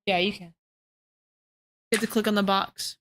Yeah, you can. You have to click on the box.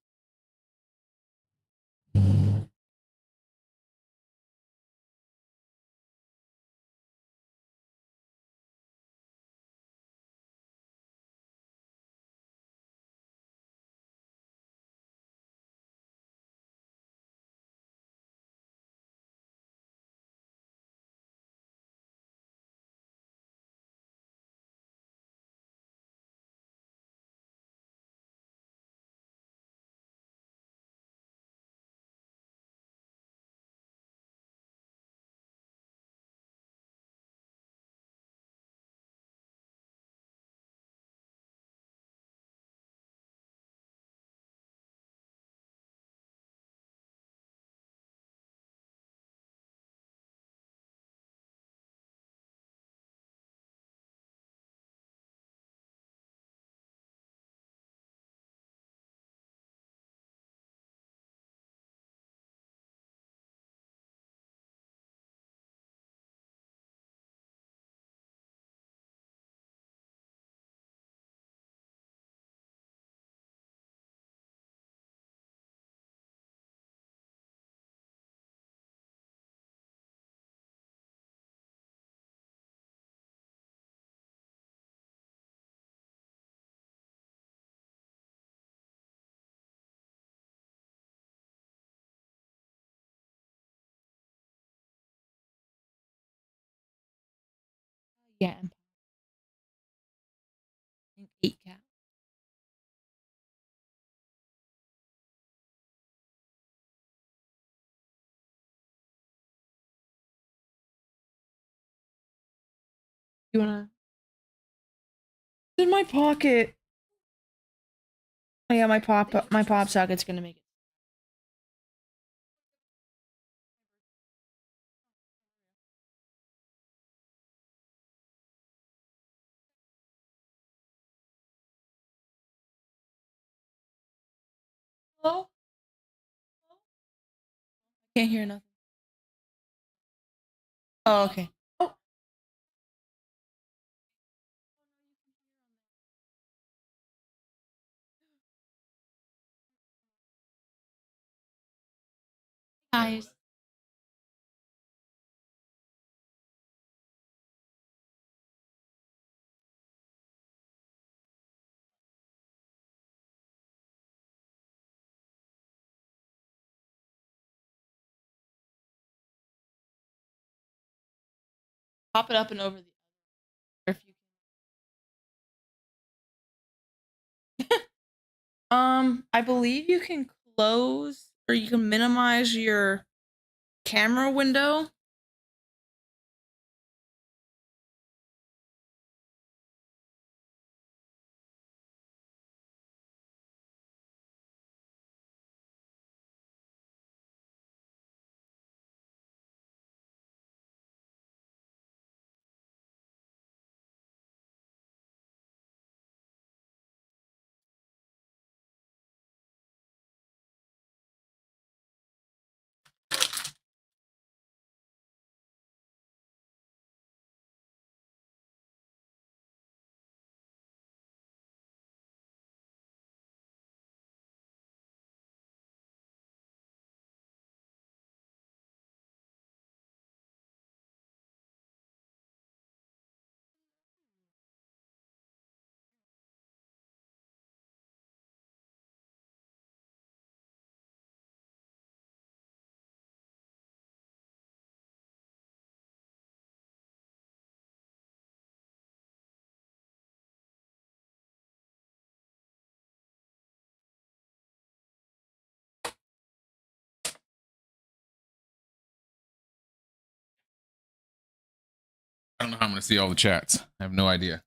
Yeah, and 8 cat. You wanna? It's in my pocket. Oh yeah, my pop socket's gonna make it. Hello? Can't hear nothing. Oh, okay. Oh, guys. Pop it up and over the other if you can. I believe you can close or you can minimize your camera window. I don't know how I'm going to see all the chats. I have no idea.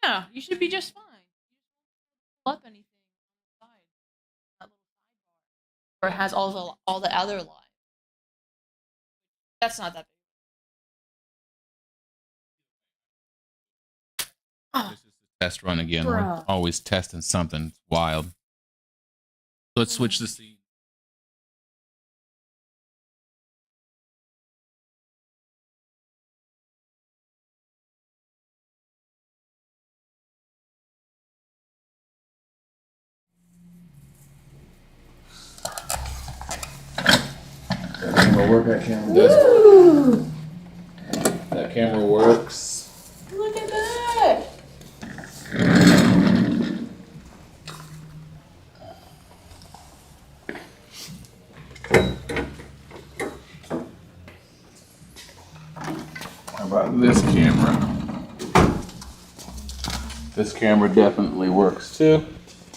Yeah, you should be just fine. You just won't pull up anything on the side. That little sidebar where it has all the other live. That's not that big. Oh, This is the test run again. We're bruh. always testing something. It's wild. Let's switch the scene. camera work. That camera does. That camera works. Look at that. How about this camera? This camera definitely works too.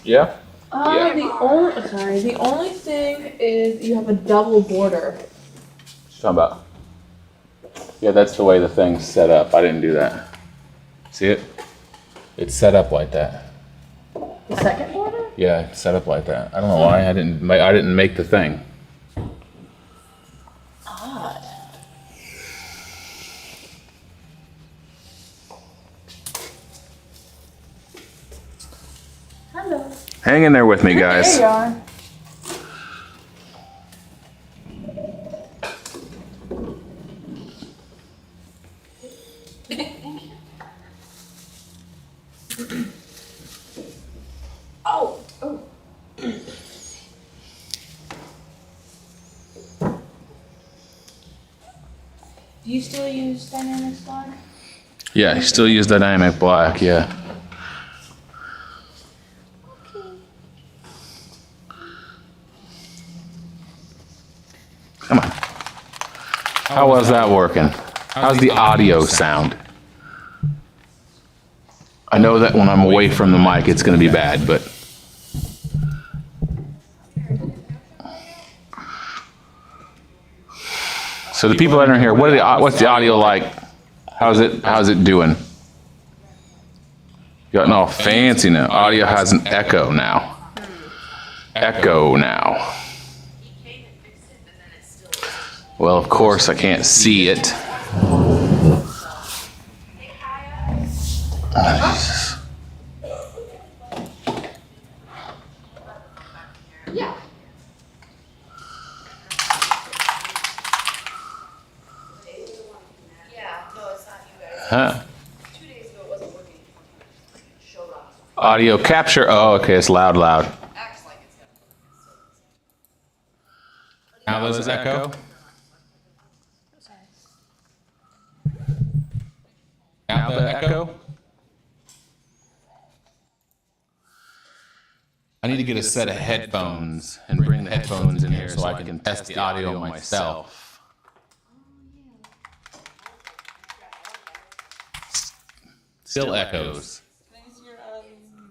Yeah? Yeah. The only thing is you have a double border. What you talking about? Yeah, that's the way the thing's set up. I didn't do that. See it? It's set up like that. The second border? Yeah, it's set up like that. I don't know why I didn't make the thing. Odd. Hello. Hang in there with me, guys. There you are. Oh. Oh. Do you still use Dynamic Black? Yeah, I still use dynamic black, yeah. Come on. How was that working? How's the audio sound? I know that when I'm away from the mic, it's going to be bad, but. So the people that are here, what's the audio like? How's it doing? Gotten all fancy now. Audio has an echo now. Echo now. Well, of course, I can't see it. Jesus. Yeah. Yeah, no, it's not you guys. Huh? 2 days ago it wasn't working. Showed off. Audio capture. Oh, okay, it's loud. Acts like it's gonna work. Now does it echo? Now the echo? I need to get a set of headphones and bring the headphones in here so I can test the audio myself. Still echoes. Can I use your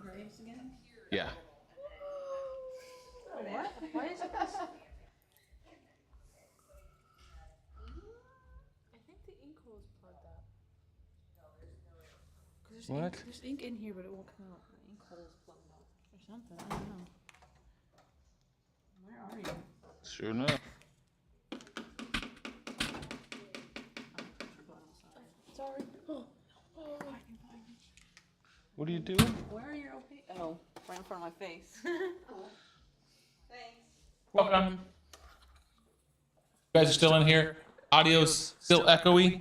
graves again? Yeah. What? Why is it this? I think the ink hole is plugged up. What? There's ink in here, but it won't come out. The ink hole is plugged up or something. I don't know. Where are you? Sure enough. Sorry. Oh, I can find you. What are you doing? Where are your okay? Oh, right in front of my face. Thanks. Welcome. You guys are still in here? Audio's still echoey?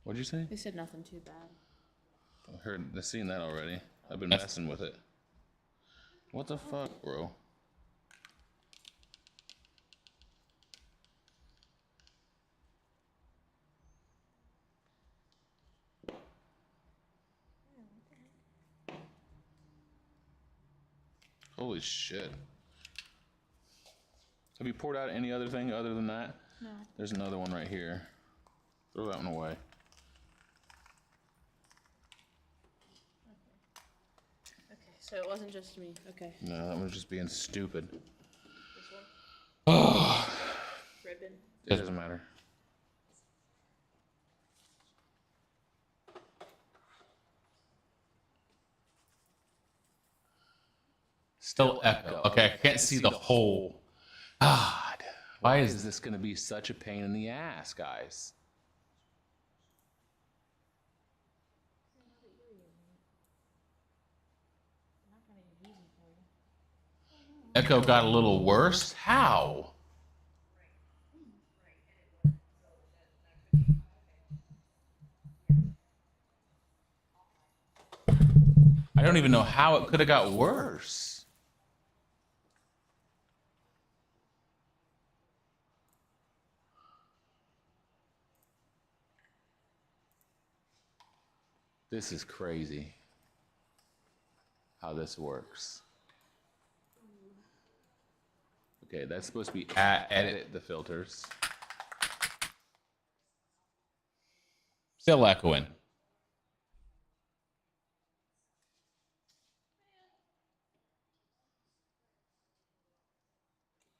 What'd you say? They said nothing too bad. I've seen that already. I've been messing with it. What the fuck, bro? Holy shit. Have you poured out any other thing other than that? No. There's another one right here. Throw that one away. Okay, so it wasn't just me. Okay. No, that was just being stupid. This one? Oh, Ribbon. it doesn't matter. Still echo. Okay, I can't see the whole. God, why is this going to be such a pain in the ass, guys? Echo got a little worse? How? I don't even know how it could have got worse. This is crazy how this works. Okay, that's supposed to be edit the filters. Still echoing.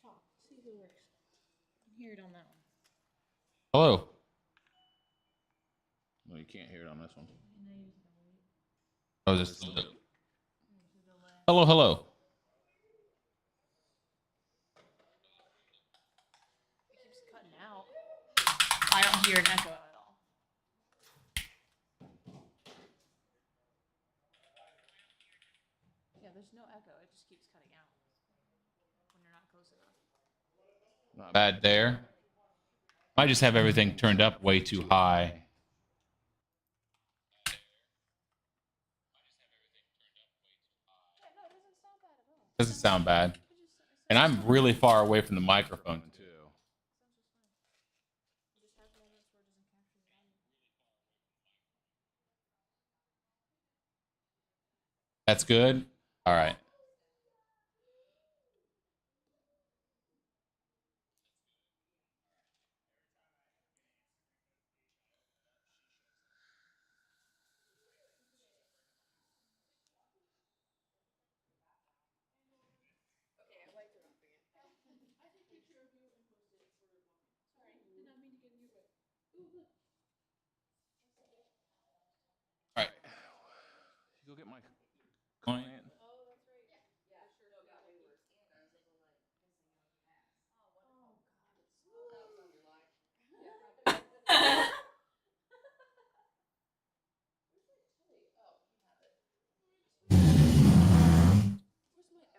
Talk. See if it works. I can hear it on that one. Hello. No, you can't hear it on this one. Oh, this. Hello, hello. It keeps cutting out. I don't hear an echo at all. Yeah, there's no echo. It just keeps cutting out when you're not close enough. Not bad there. I just have everything turned up way too high. Yeah, no, it doesn't sound bad at all. Doesn't sound bad. And I'm really far away from the microphone too. Just have moments where it doesn't capture the audio. That's good. All right. All right. Go get my client.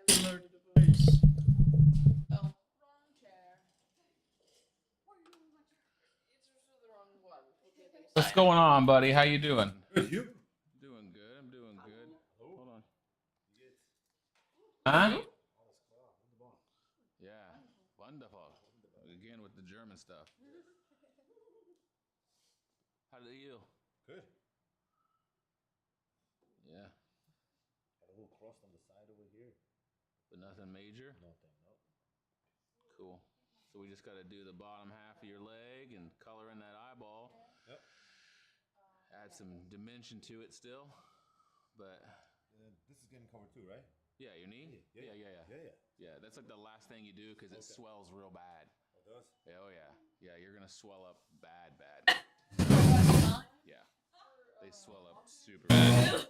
Alert device. Oh, wrong chair. What's going on, buddy? How you doing? Good, you? Doing good. I'm doing good. Hold on. Huh? Yeah. Wonderful. Again with the German stuff. How do you? Good. Yeah. Got a little crust on the side over here. But nothing major? Nothing, no. Cool. So we just got to do the bottom half of your leg and color in that eyeball. Yep. Add some dimension to it still. But This is getting covered too, right? yeah, your knee? Yeah. Yeah, that's like the last thing you do because it swells real bad. Oh, it does? Yeah, oh yeah. Yeah, you're going to swell up bad. Yeah. They swell up super bad.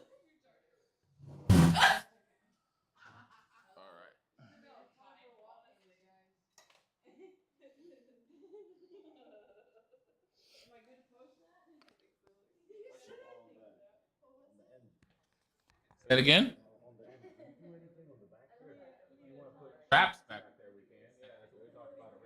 All right. Say it again? Traps back there we can. Yeah, that's what we talked about.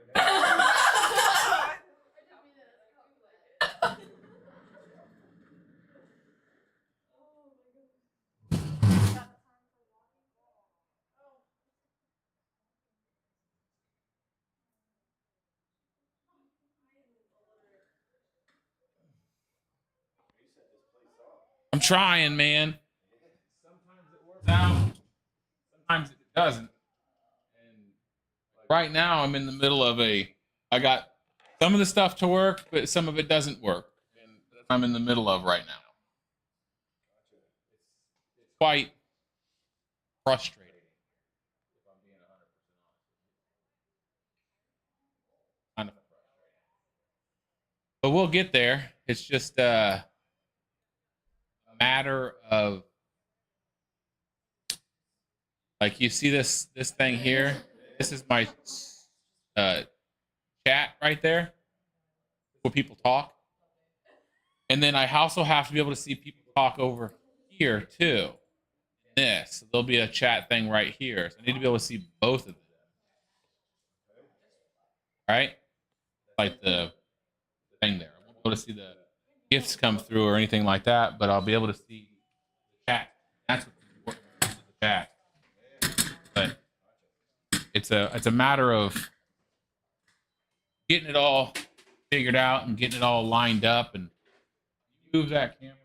I'm trying, man. Sometimes it works out, sometimes it doesn't. And right now, I'm in the middle of I got some of the stuff to work, but some of it doesn't work. And that's what I'm in the middle of right now. It's quite frustrating. If I'm being 100% honest. Kind of frustrating. But we'll get there. It's just a matter of, like, you see this thing here. This is my chat right there where people talk, and then I also have to be able to see people talk over here too. This, there'll be a chat thing right here, so I need to be able to see both of them. Right, like the thing there. I won't be able to see the gifts come through or anything like that, but I'll be able to see the chat. That's what's important, the chat. But it's a matter of getting it all figured out and getting it all lined up and move that camera.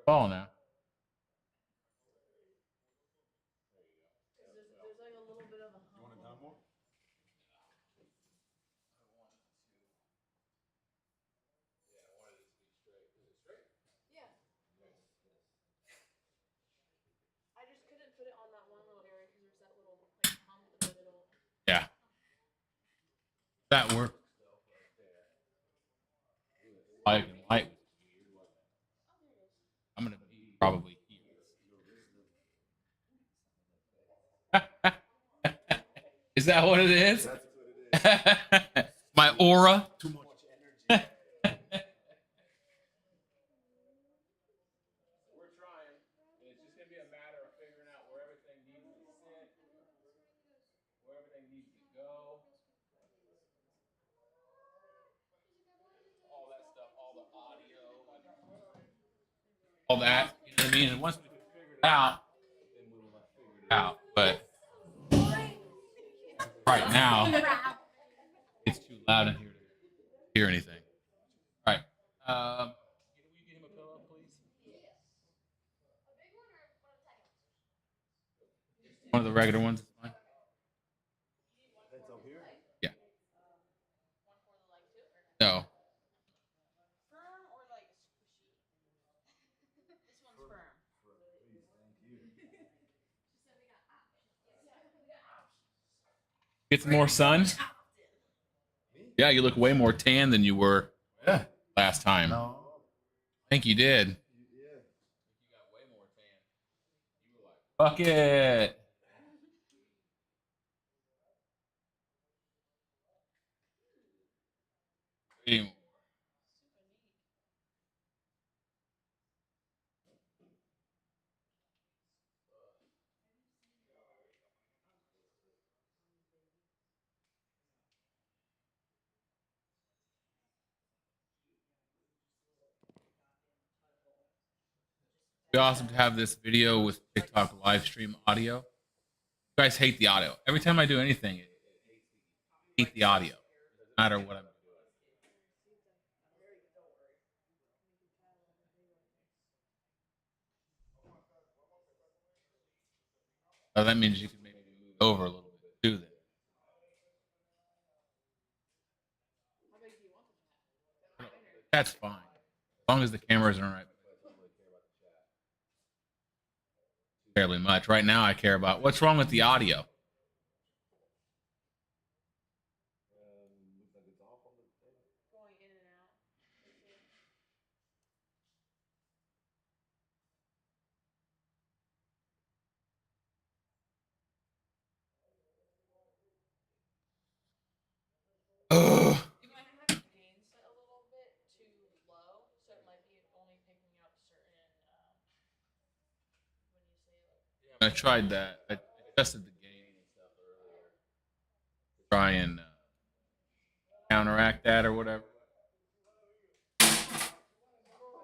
Ball now. There's like a little bit of a hump. You want it down more? Yeah. I just couldn't put it on that one little area because there's that little like hump in the middle. Yeah. That works. Light and light. I'm gonna be probably here. Is that what it is? That's what it is. My aura. Too much energy. We're trying, and it's just gonna be a matter of figuring out where everything needs to sit, where everything needs to go, all that stuff, all the audio, all that. You know what I mean? And once we can figure it out, then we'll figure it out. But right now, it's too loud in here to hear anything. All right. Can we get him a pillow, please? One of the regular ones is fine. That's up here? Yeah. No. Firm or like squishy? This one's firm. Please, thank you. Get some more sun. Yeah, you look way more tan than you were Yeah. last time. No. I think you did. Yeah. You got way more tan. You were like, fuck it. Anyway. It'd be awesome to have this video with TikTok live stream audio. You guys hate the audio. Every time I do anything, it hate the audio. No matter what I'm doing. So that means you can maybe move over a little bit too then. That's fine. As long as the cameras are right. Fairly much. Right now I care about what's wrong with the audio. Looks like it's off on the thing. Going in and out. Ugh. You might have your gain set a little bit too low, so it might be only picking up certain when you say like. I tried that. I tested the gain and stuff earlier. Try and counteract that or whatever.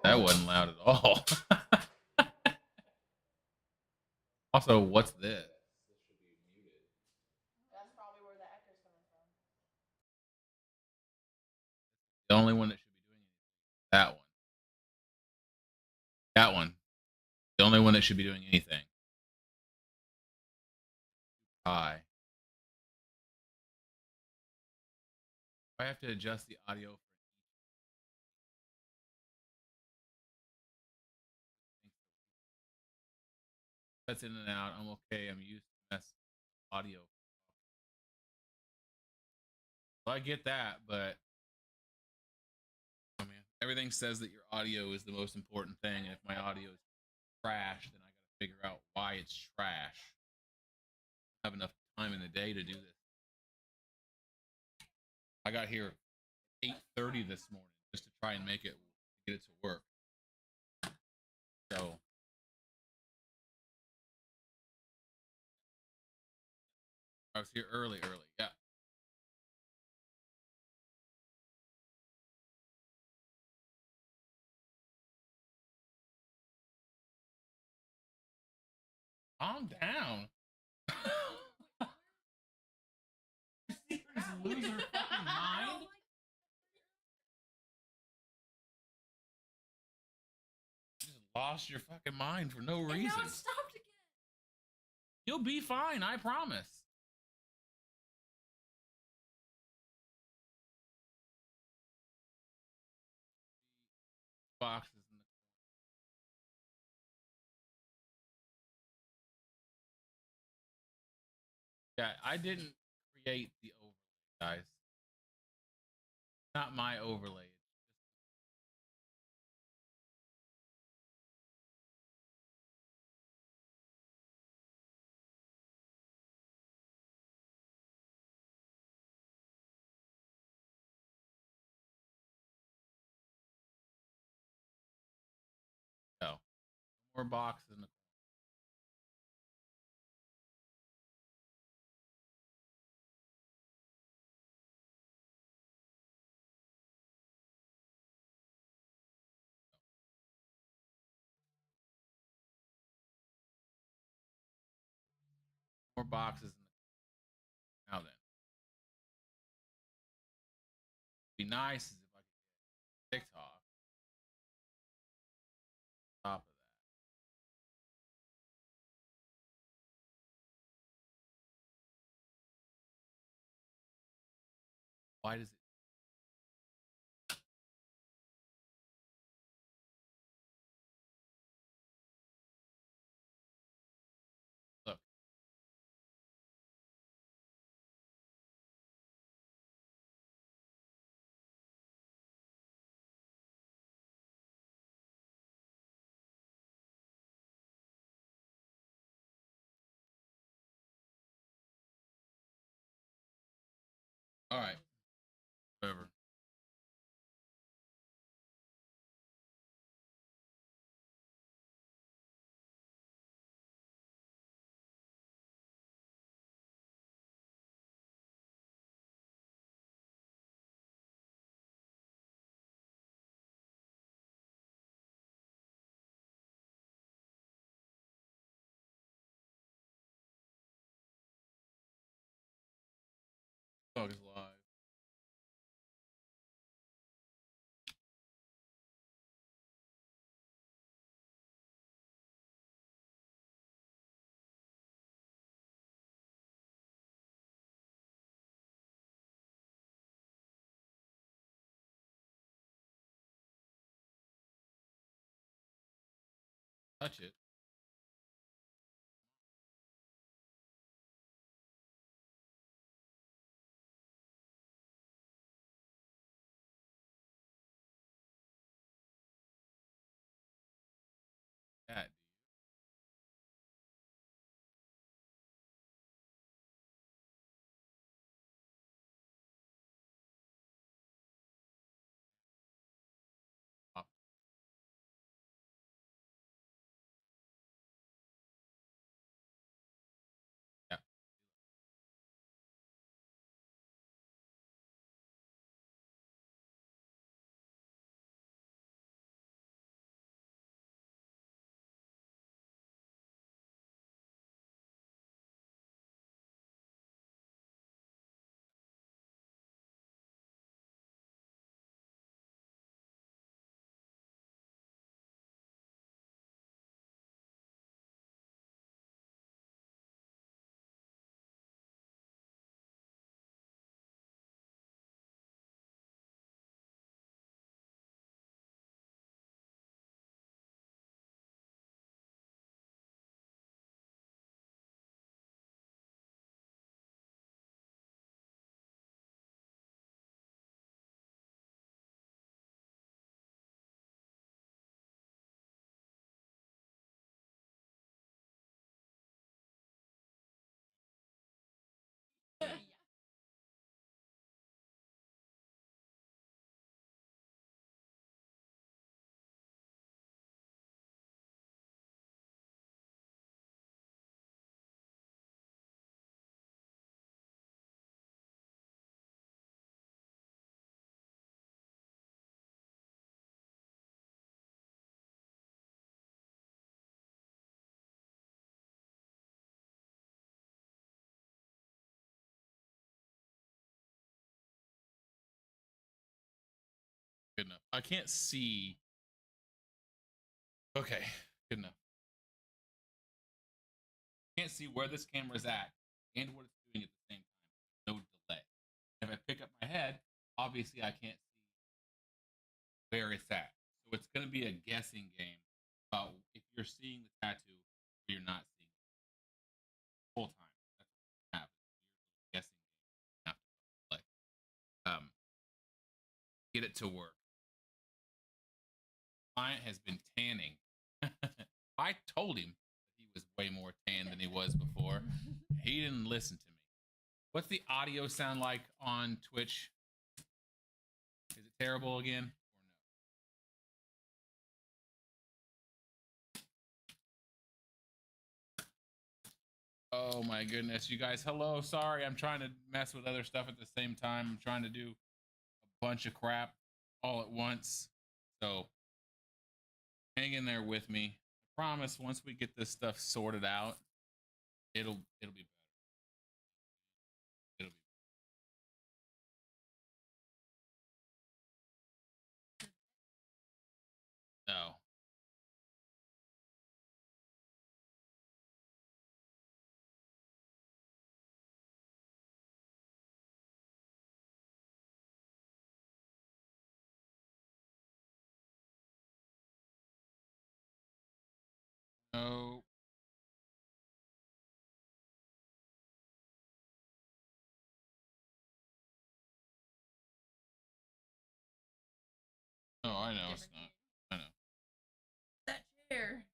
That wasn't loud at all. Also, what's this? That's probably where the echo's coming from. The only one that should be doing anything. That one. That one. The only one that should be doing anything. High. I have to adjust the audio. That's in and out. I'm okay. I'm used to mess audio. So I get that, but I mean, everything says that your audio is the most important thing. And if my audio is trash, then I got to figure out why it's trash. I don't have enough time in the day to do this. I got here at 8:30 this morning just to try and get it to work. So I was here early. Yeah. Calm down. Lose her fucking mind. Just lost your fucking mind for no And reason. now it stopped again. You'll be fine, I promise. Boxes in the Yeah, I didn't create the overlay, guys. Not my overlay. No. More boxes in the more boxes in the now then. Be nice is if I could get TikTok on top of that. Why does it look? All right. Whatever. Dog is live. Touch it. That, dude. Pop. Yeah. Good enough. I can't see. Okay, good enough. Can't see where this camera is at and what it's doing at the same time. No delay. If I pick up my head, obviously I can't see where it's at. So it's going to be a guessing game about if you're seeing the tattoo or you're not seeing it the whole time. That's what we have. It's a guessing game. You have to play. Get it to work. Client has been tanning. I told him that he was way more tan than he was before. He didn't listen to me. What's the audio sound like on Twitch? Is it terrible again or no? Oh my goodness, you guys. Hello. Sorry, I'm trying to mess with other stuff at the same time. I'm trying to do a bunch of crap all at once. So hang in there with me. I promise once we get this stuff sorted out, it'll be better. It'll be no. No. No, I know it's not. I know. That chair.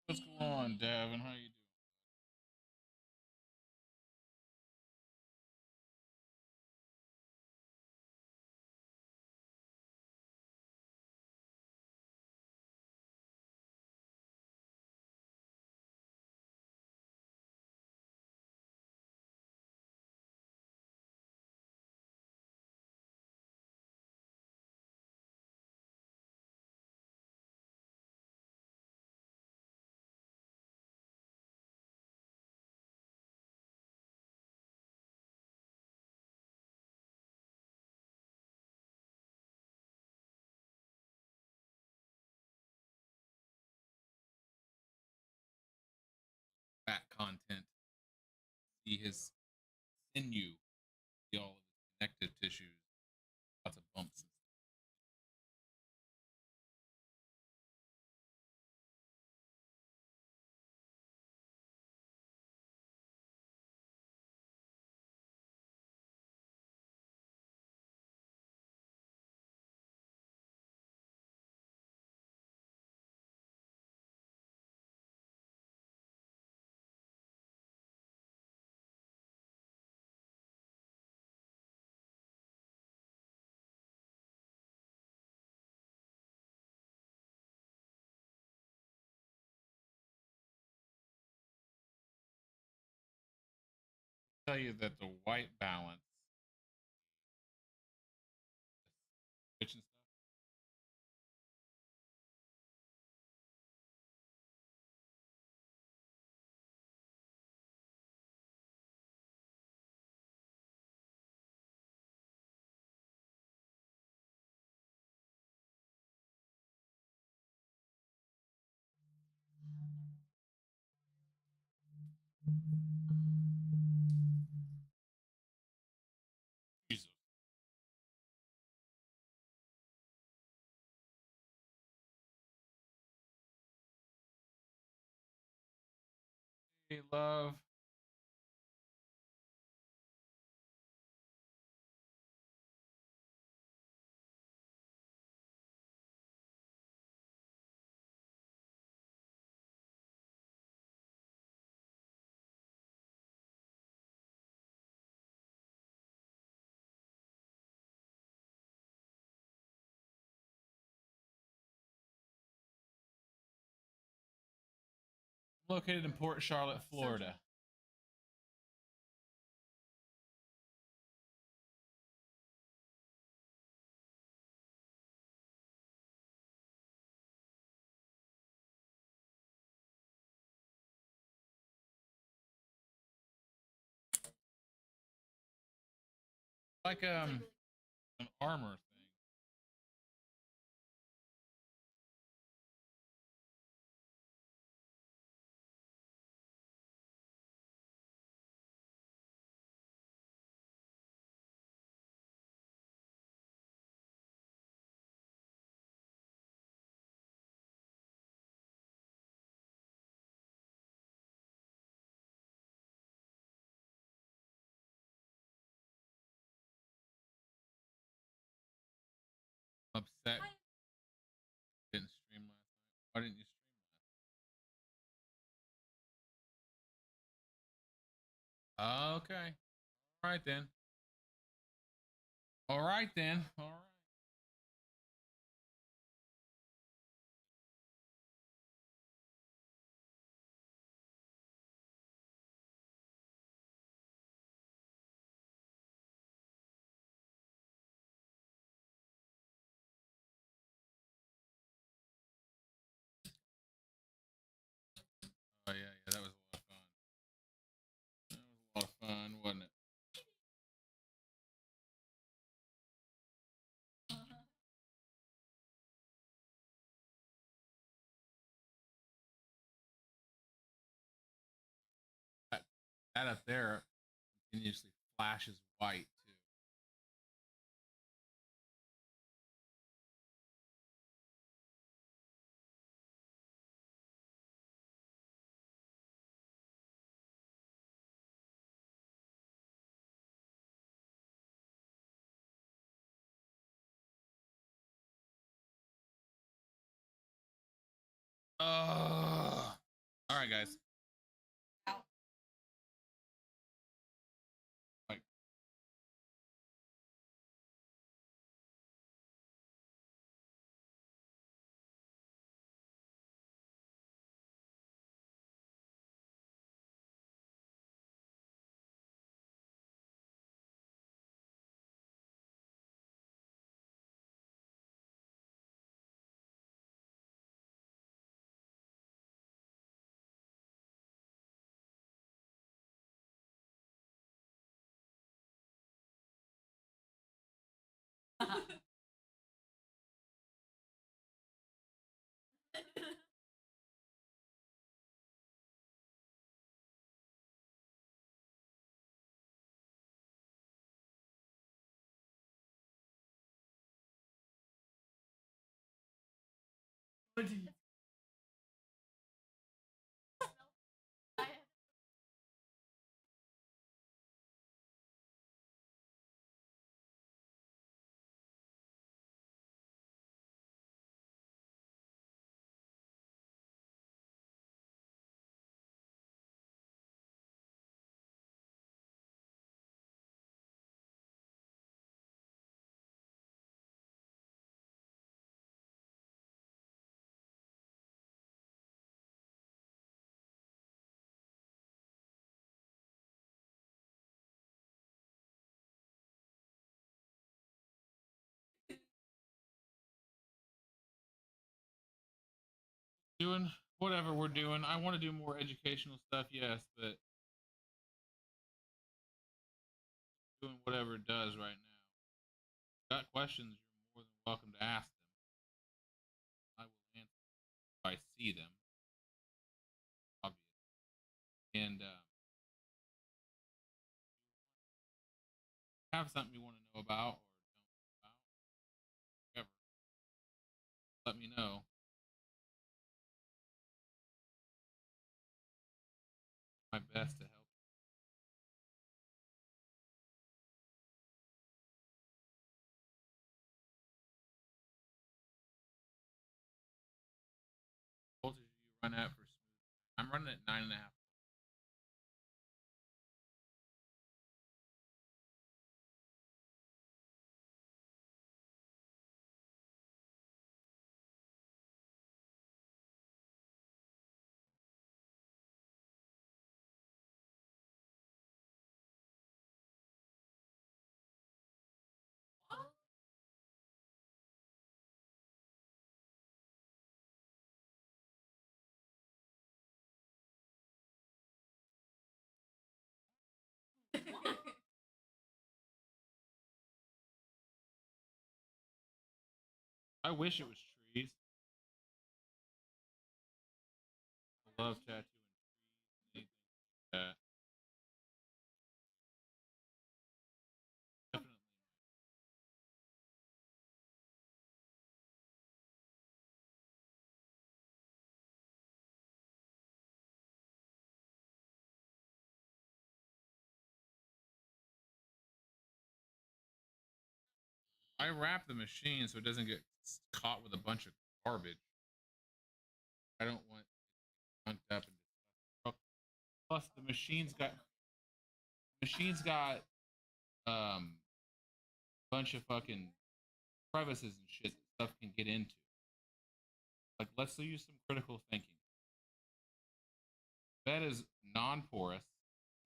What's going on, Devin? How you doing? Back content. See his sinew, see all of his connective tissues, lots of bumps. Tell you that the white balance, switch and stuff. Jesus. Hey, love. Located in Port Charlotte, Florida. Like An armor thing. I'm upset. Didn't stream last night. Why didn't you stream last? Okay. All right then. All right then. All right. Oh yeah, yeah, that was a lot of fun. That was a lot of fun, wasn't it? That up there continuously flashes white too. Oh. All right, guys. Like, doing whatever we're doing. I want to do more educational stuff, yes, but doing whatever it does right now. Got questions? You're more than welcome to ask them. I will answer if I see them, obviously. And have something you want to know about or don't know about, whatever, let me know. My best to help. Voltage you run at for smooth? I'm running at 9.5. I wish it was trees. I love tattooing trees. Anything like that. Definitely. I wrap the machine so it doesn't get caught with a bunch of garbage. I don't want it gunked up and plus the machine's got bunch of fucking crevices and shit that stuff can get into. Like let's use some critical thinking. That is non-porous,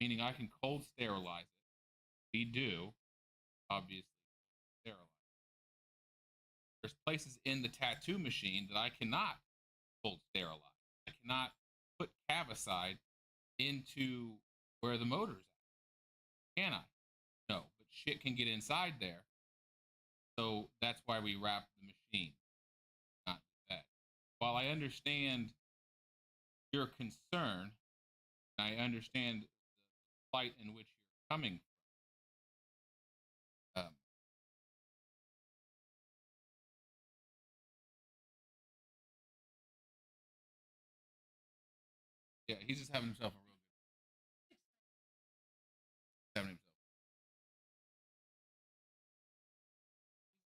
meaning I can cold sterilize it. We do, obviously, sterilize. There's places in the tattoo machine that I cannot cold sterilize. I cannot put cavicide into where the motor's at. Can I? No, but shit can get inside there. So that's why we wrap the machine. Not that. While I understand your concern, I understand the plight in which you're coming from. Yeah, he's just having himself a real good. Having himself.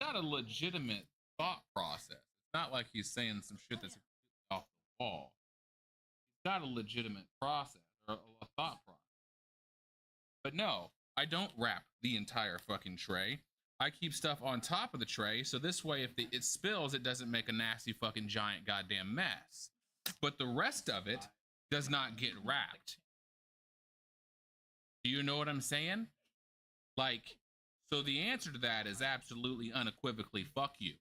He's got a legitimate thought process. It's not like he's saying some shit that's off the wall. He's got a legitimate process or a thought process. But no, I don't wrap the entire fucking tray. I keep stuff on top of the tray so this way if it spills, it doesn't make a nasty fucking giant goddamn mess. But the rest of it does not get wrapped. Do you know what I'm saying? Like, so the answer to that is absolutely unequivocally fuck you.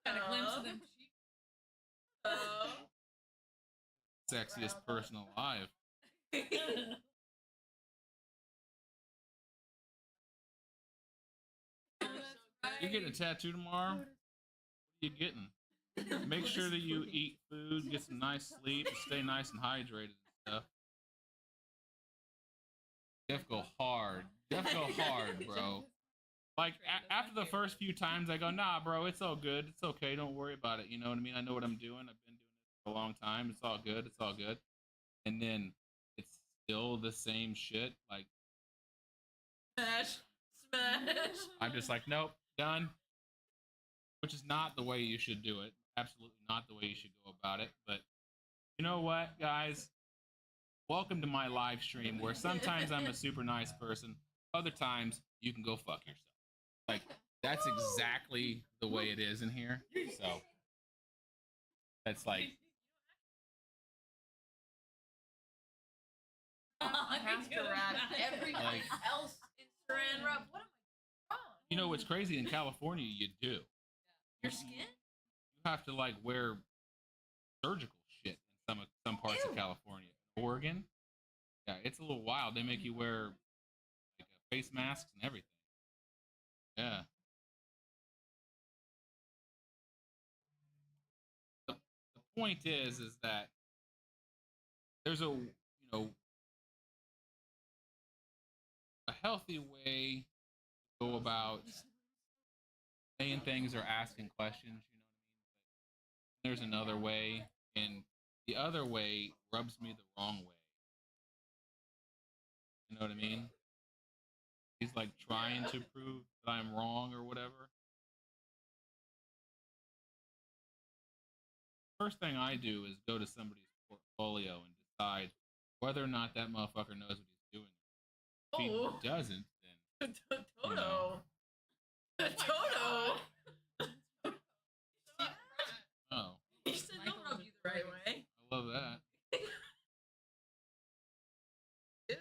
Got a glimpse of them cheeks. Sexiest person alive. You're getting a tattoo tomorrow? What are you getting? Make sure that you eat food, get some nice sleep, and stay nice and hydrated and stuff. Jeff go hard. Jeff go hard, bro. Like, after the first few times, I go, nah, bro, it's all good. It's okay. Don't worry about it. You know what I mean? I know what I'm doing. I've been doing this for a long time. It's all good. It's all good. And then it's still the same shit. Like, Smash. I'm just like, nope, done. Which is not the way you should do it. Absolutely not the way you should go about it. But you know what, guys? Welcome to my live stream where sometimes I'm a super nice person. Other times you can go fuck yourself. Like, that's exactly the way it is in here. So that's like, I have to wrap everything Like- else in saran wrap. What am I wrong? you know what's crazy in California? You do. Your skin? You have to like wear surgical shit in some parts of Ew. California. Oregon, yeah, it's a little wild. They make you wear like face masks and everything. Yeah. The point is that there's a healthy way to go about saying things or asking questions. You know what I mean? There's another way, and the other way rubs me the wrong way. You know what I mean? He's like trying to prove that I'm wrong or whatever. First thing I do is go to somebody's portfolio and decide whether or not that motherfucker knows what he's doing. If he Oh. doesn't, then Toto. Toto. oh, He said don't rub you the right way. I love that. Ew.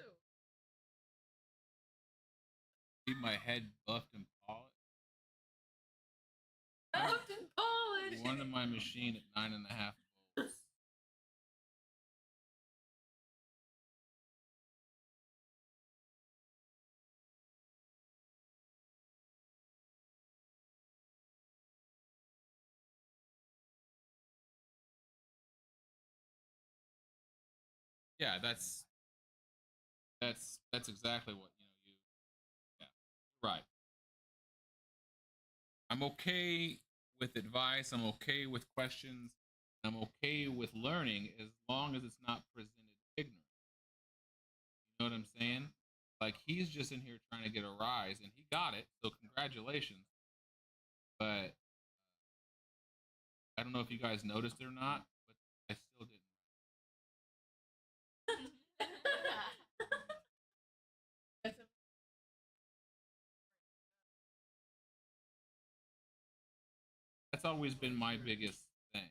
Keep my head buffed and polished. Buffed and polished. One of my machine at 9.5 volts. yeah, that's exactly what you. Yeah, right. I'm okay with advice. I'm okay with questions. I'm okay with learning as long as it's not presented ignorant. You know what I'm saying? Like he's just in here trying to get a rise, and he got it. So congratulations. But I don't know if you guys noticed it or not, but I still didn't. That's always been my biggest thing.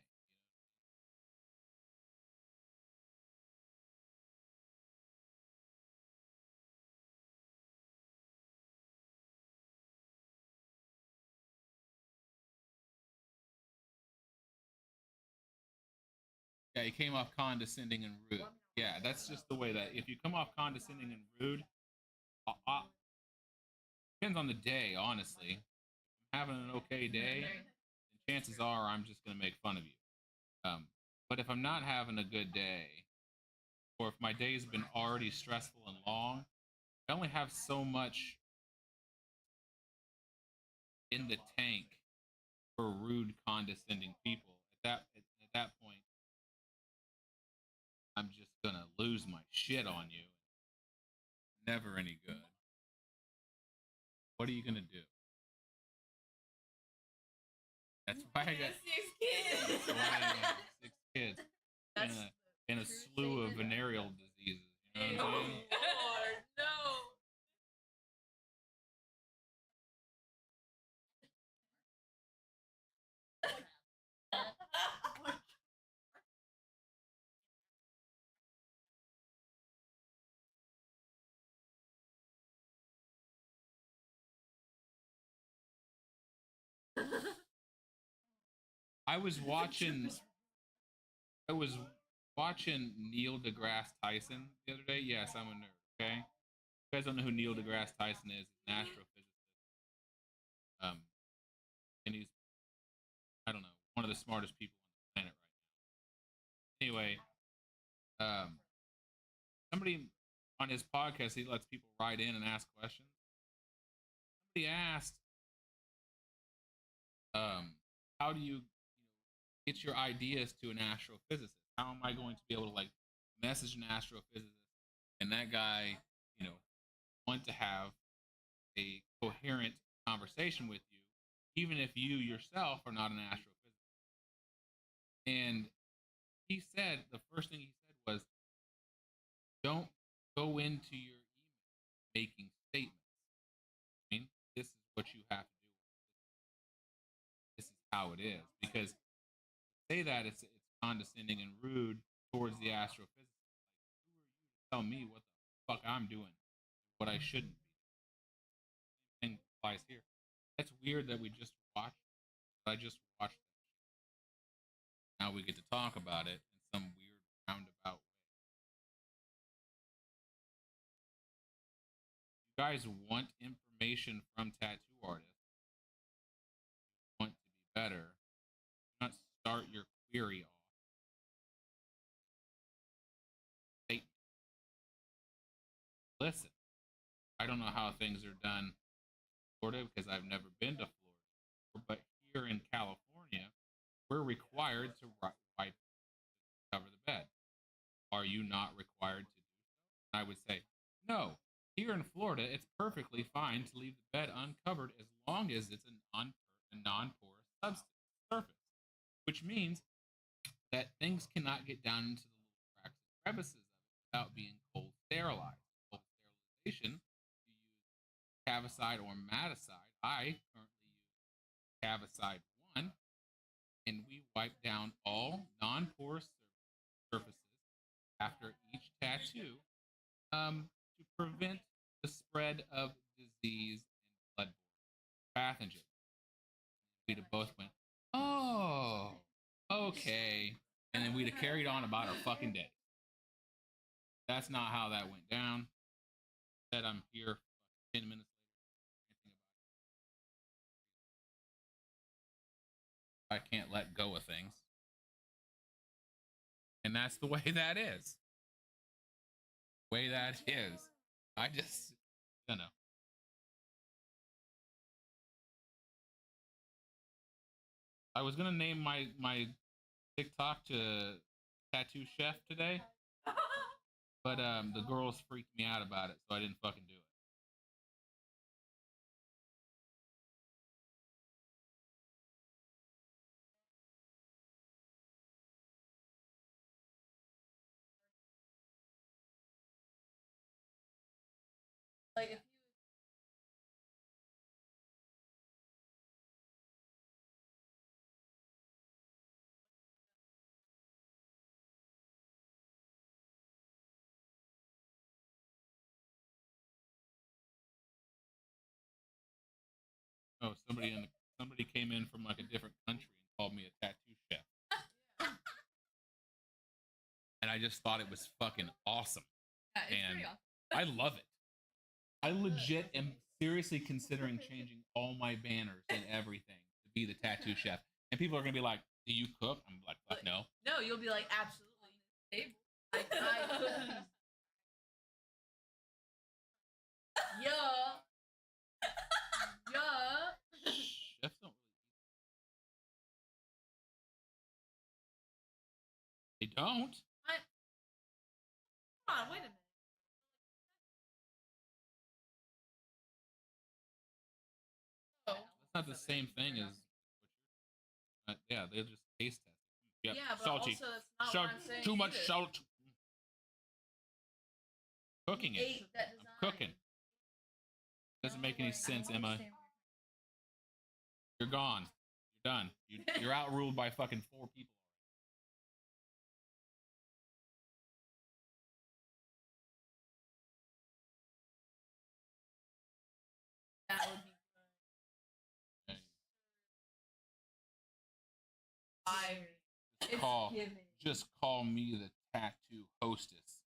Yeah, he came off condescending and rude. Yeah, that's just the way that if you come off condescending and rude, depends on the day, honestly. If I'm having an okay day, then chances are I'm just gonna make fun of you. But if I'm not having a good day, or if my day's been already stressful and long, I only have so much in the tank for rude, condescending people. At that point, I'm just gonna lose my shit on you. Never any good. What are you gonna do? That's why I got 6 kids. that's why I got 6 kids and a slew of venereal diseases. You know what I'm saying? Lord, no. I was watching I was watching Neil deGrasse Tyson the other day. Yes, I'm a nerd. Okay, you guys don't know who Neil deGrasse Tyson is? He's an astrophysicist. Um, and he's I don't know one of the smartest people on the planet right now. Anyway, um, somebody on his podcast he lets people write in and ask questions. Somebody asked, how do you get your ideas to an astrophysicist? How am I going to be able to like message an astrophysicist and that guy, you know, want to have a coherent conversation with you, even if you yourself are not an astrophysicist? And he said the first thing he said was, "Don't go into your email making statements. I mean, this is what you have to do. This is how it is." Because to say that it's condescending and rude towards the astrophysicist. Like, who are you to tell me what the fuck I'm doing, what I shouldn't be? Same thing applies here. That's weird that we just watched. I just watched that. Now we get to talk about it in some weird roundabout way. You guys want information from tattoo artists, want to be better, not start your query off statement. Listen, I don't know how things are done in Florida because I've never been to Florida, but here in California, we're required to wipe cover the bed. Are you not required to do so? I would say no. Here in Florida, it's perfectly fine to leave the bed uncovered as long as it's a non-porous surface, which means that things cannot get down into the little cracks and crevices of it without being cold sterilized. Cold sterilization, you use Cavicide or Maticide. I currently use Cavicide 1, and we wipe down all non-porous surfaces after each tattoo to prevent the spread of disease and bloodborne pathogens. We'd have both went, oh, okay. And then we'd have carried on about our fucking day. That's not how that went down. Said I'm here 10 minutes later. I can't let go of things. And that's the way that is. way that is. I just, you know. I was gonna name my TikTok to Tattoo Chef today, but the girls freaked me out about it, so I didn't fucking do it. Like if you Oh, somebody came in from like a different country and called me a tattoo chef, and I just thought it was fucking awesome. yeah, it's And pretty awesome. I love it. I legit am seriously considering changing all my banners and everything to be the tattoo chef. And people are gonna be like, "Do you cook?" I'm like, "Fuck no." No, you'll be like absolutely. I cook these. Yeah. Yeah. Chefs don't really. They don't. Come on, wait a minute. Oh. That's not the same thing as. Yeah, they just taste test. Yep, Yeah, but salty. also that's not Salt, what I'm saying. too much either. salt. Cooking it. Ate that design. I'm cooking. Doesn't make any sense, Emma. You're gone. You're done. You're outruled by fucking 4 people. That would be Okay. fire. It's Call. giving. Just call me the tattoo hostess.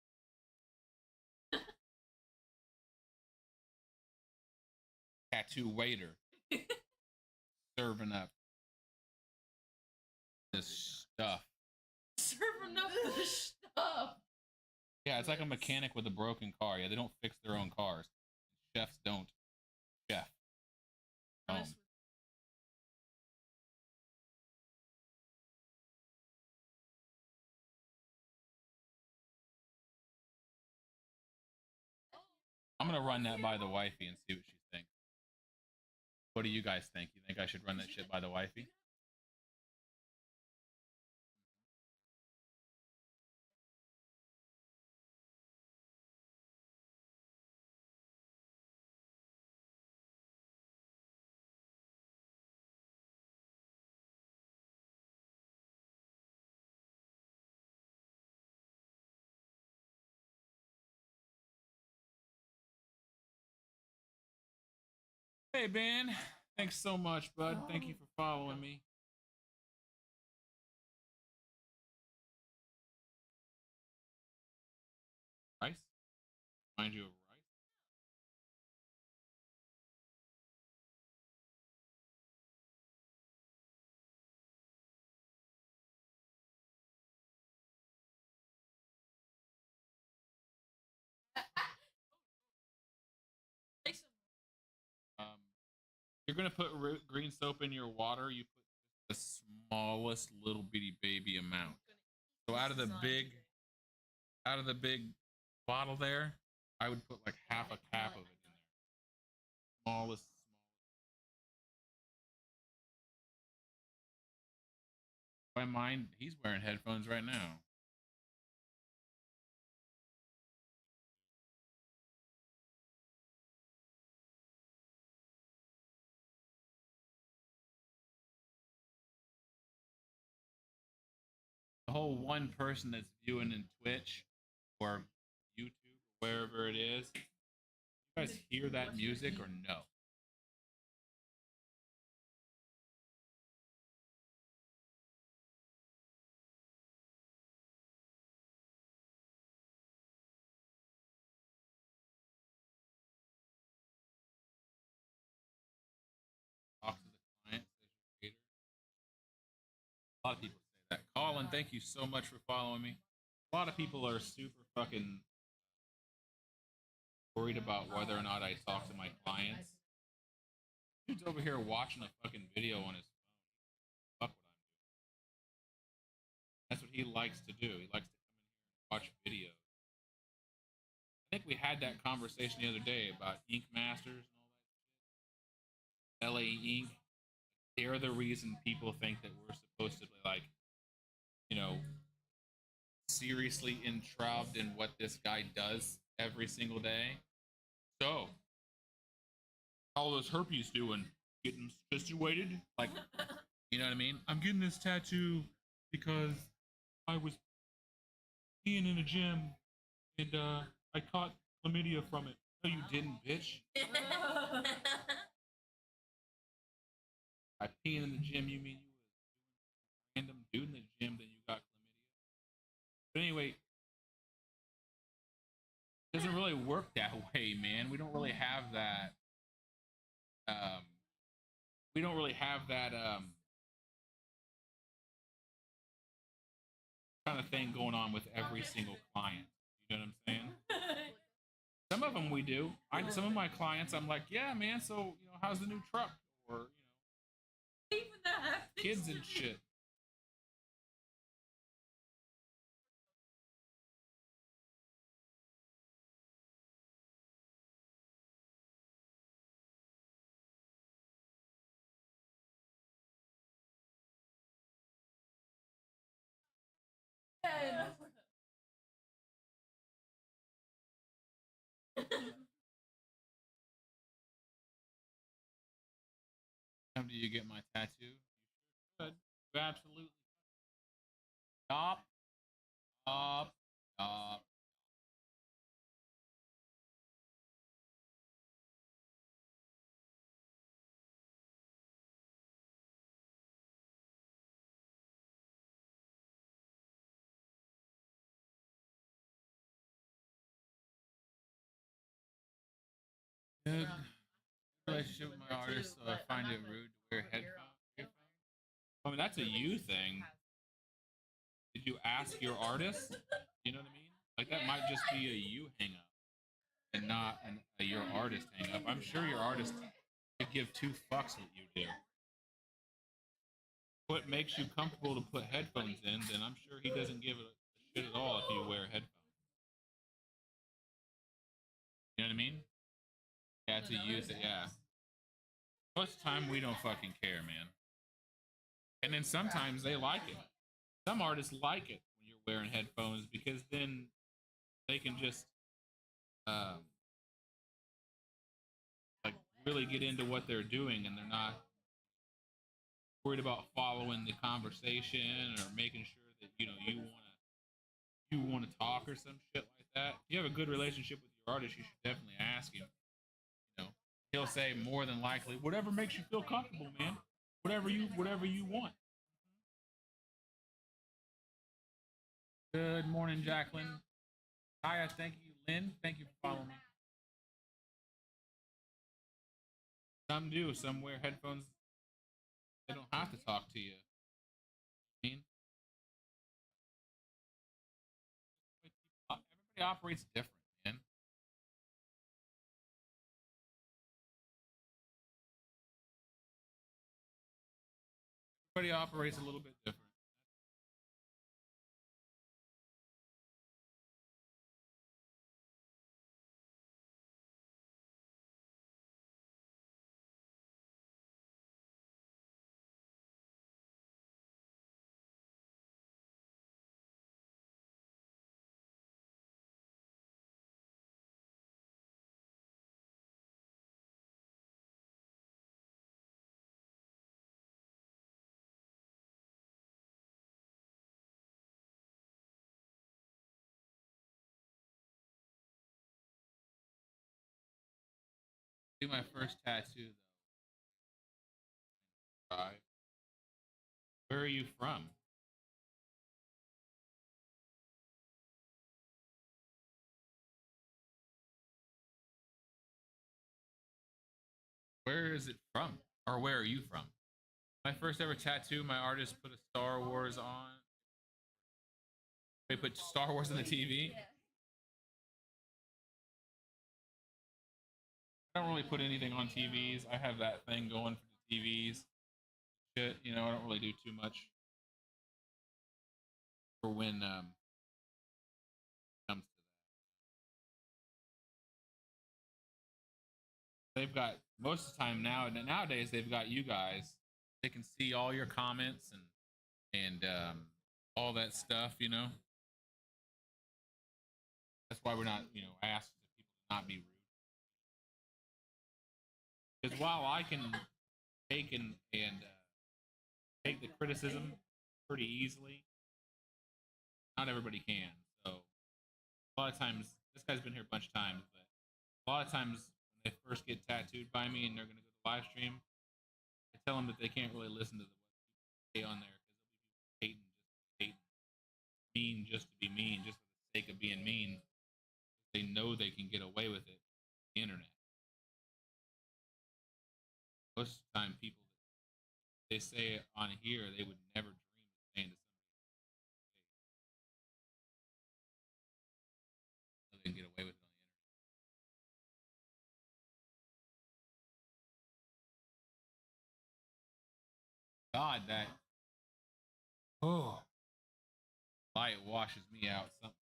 Tattoo waiter. Serving up this stuff. Serving up the stuff. Yeah, it's like a mechanic with a broken car. Yeah, they don't fix their own cars. Chefs don't. Chef. I'm gonna run that by the wifey and see what she thinks. What do you guys think? You think I should run that shit by the wifey? Hey Ben, thanks so much, bud. Thank you for following me. Rice? Mind you of rice? You're gonna put green soap in your water. You put the smallest little bitty baby amount. So out of the big bottle there, I would put like half a cap of it in there. Smallest. I mind he's wearing headphones right now. The whole one person that's viewing in Twitch or YouTube or wherever it is, you guys hear that music or no? Talk to the client, says your creator. A lot of people say that. Colin, thank you so much for following me. A lot of people are super fucking worried about whether or not I talk to my clients. Dude's over here watching a fucking video on his phone. Fuck what I'm doing. That's what he likes to do. He likes to come in here and watch videos. I think we had that conversation the other day about Ink Masters and all that shit. LA Ink. They're the reason people think that we're supposed to be like, you know, seriously entrapped in what this guy does every single day. So, all those herpes doing, getting situated, like, you know what I mean? I'm getting this tattoo because I was peeing in a gym and I caught chlamydia from it. No, you didn't, bitch. By peeing in the gym, you mean you was a random dude in the gym that you got chlamydia? But anyway, it doesn't really work that way, man. We don't really have that. We don't really have that kind of thing going on with every single client. You know what I'm saying? Some of them we do. Some of my clients, I'm like, yeah, man. So you know, how's the new truck? Or you know, kids and shit. Time do you get my tattoo? You sure should. You absolutely. Stop. Stop. Stop. Good relationship with my artist, so I find it rude to wear headphones. I mean, that's a you thing. Did you ask your artist? You know what I mean? Like that might just be a you hang up and not your artist hang up. I'm sure your artist could give two fucks what you do. What makes you comfortable to put headphones in, then I'm sure he doesn't give a shit at all if you wear headphones. You know what I mean? Yeah, to use it, yeah. Most of the time, we don't fucking care, man. And then sometimes they like it. Some artists like it when you're wearing headphones because then they can just like really get into what they're doing and they're not worried about following the conversation or making sure that you know you want to talk or some shit like that. If you have a good relationship with your artist, you should definitely ask him. You know, he'll say more than likely, whatever makes you feel comfortable, man. Whatever you want. Good morning, Jacqueline. Hiya, thank you, Lynn. Thank you for following me. Some do. Some wear headphones. They don't have to talk to you. I mean, everybody operates different, man. Everybody operates a little bit different. Do my first tattoo though. Right. Where are you from? Where is it from? Or where are you from? My first ever tattoo, my artist put a Star Wars on. They put Star Wars on the TV. I don't really put anything on TVs. I have that thing going for the TVs. Shit, you know, I don't really do too much for when it comes to that. They've got most of the time nowadays they've got you guys. They can see all your comments and all that stuff, you know. That's why we're not, you know, asked to people to not be rude. Because while I can take and take the criticism pretty easily, not everybody can. So a lot of times, this guy's been here a bunch of times, but a lot of times when they first get tattooed by me and they're gonna go to live stream, I tell them that they can't really listen to the what people say on there because they'll be hating, mean just to be mean, just for the sake of being mean. They know they can get away with it on the internet. Most of the time, people they say on here they would never dream of saying to somebody they can get away with it on the internet. God, that light washes me out. Something weird.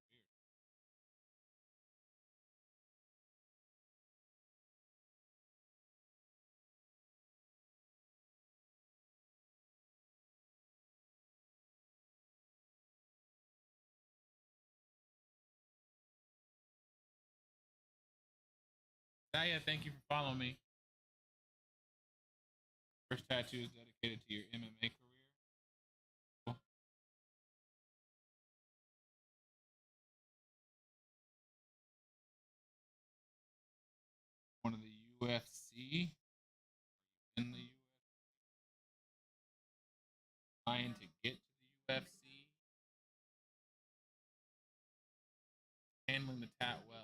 Daya, thank you for following me. First tattoo is dedicated to your MMA career. Cool. One of the UFC. In the UFC. Trying to get to the UFC. Handling the tat well.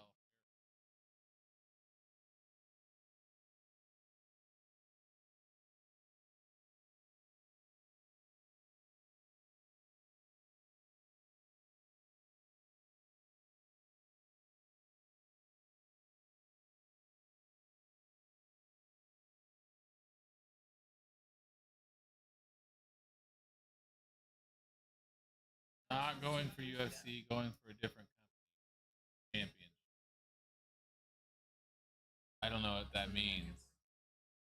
Not going for UFC, going for a different company. Champion. I don't know what that means.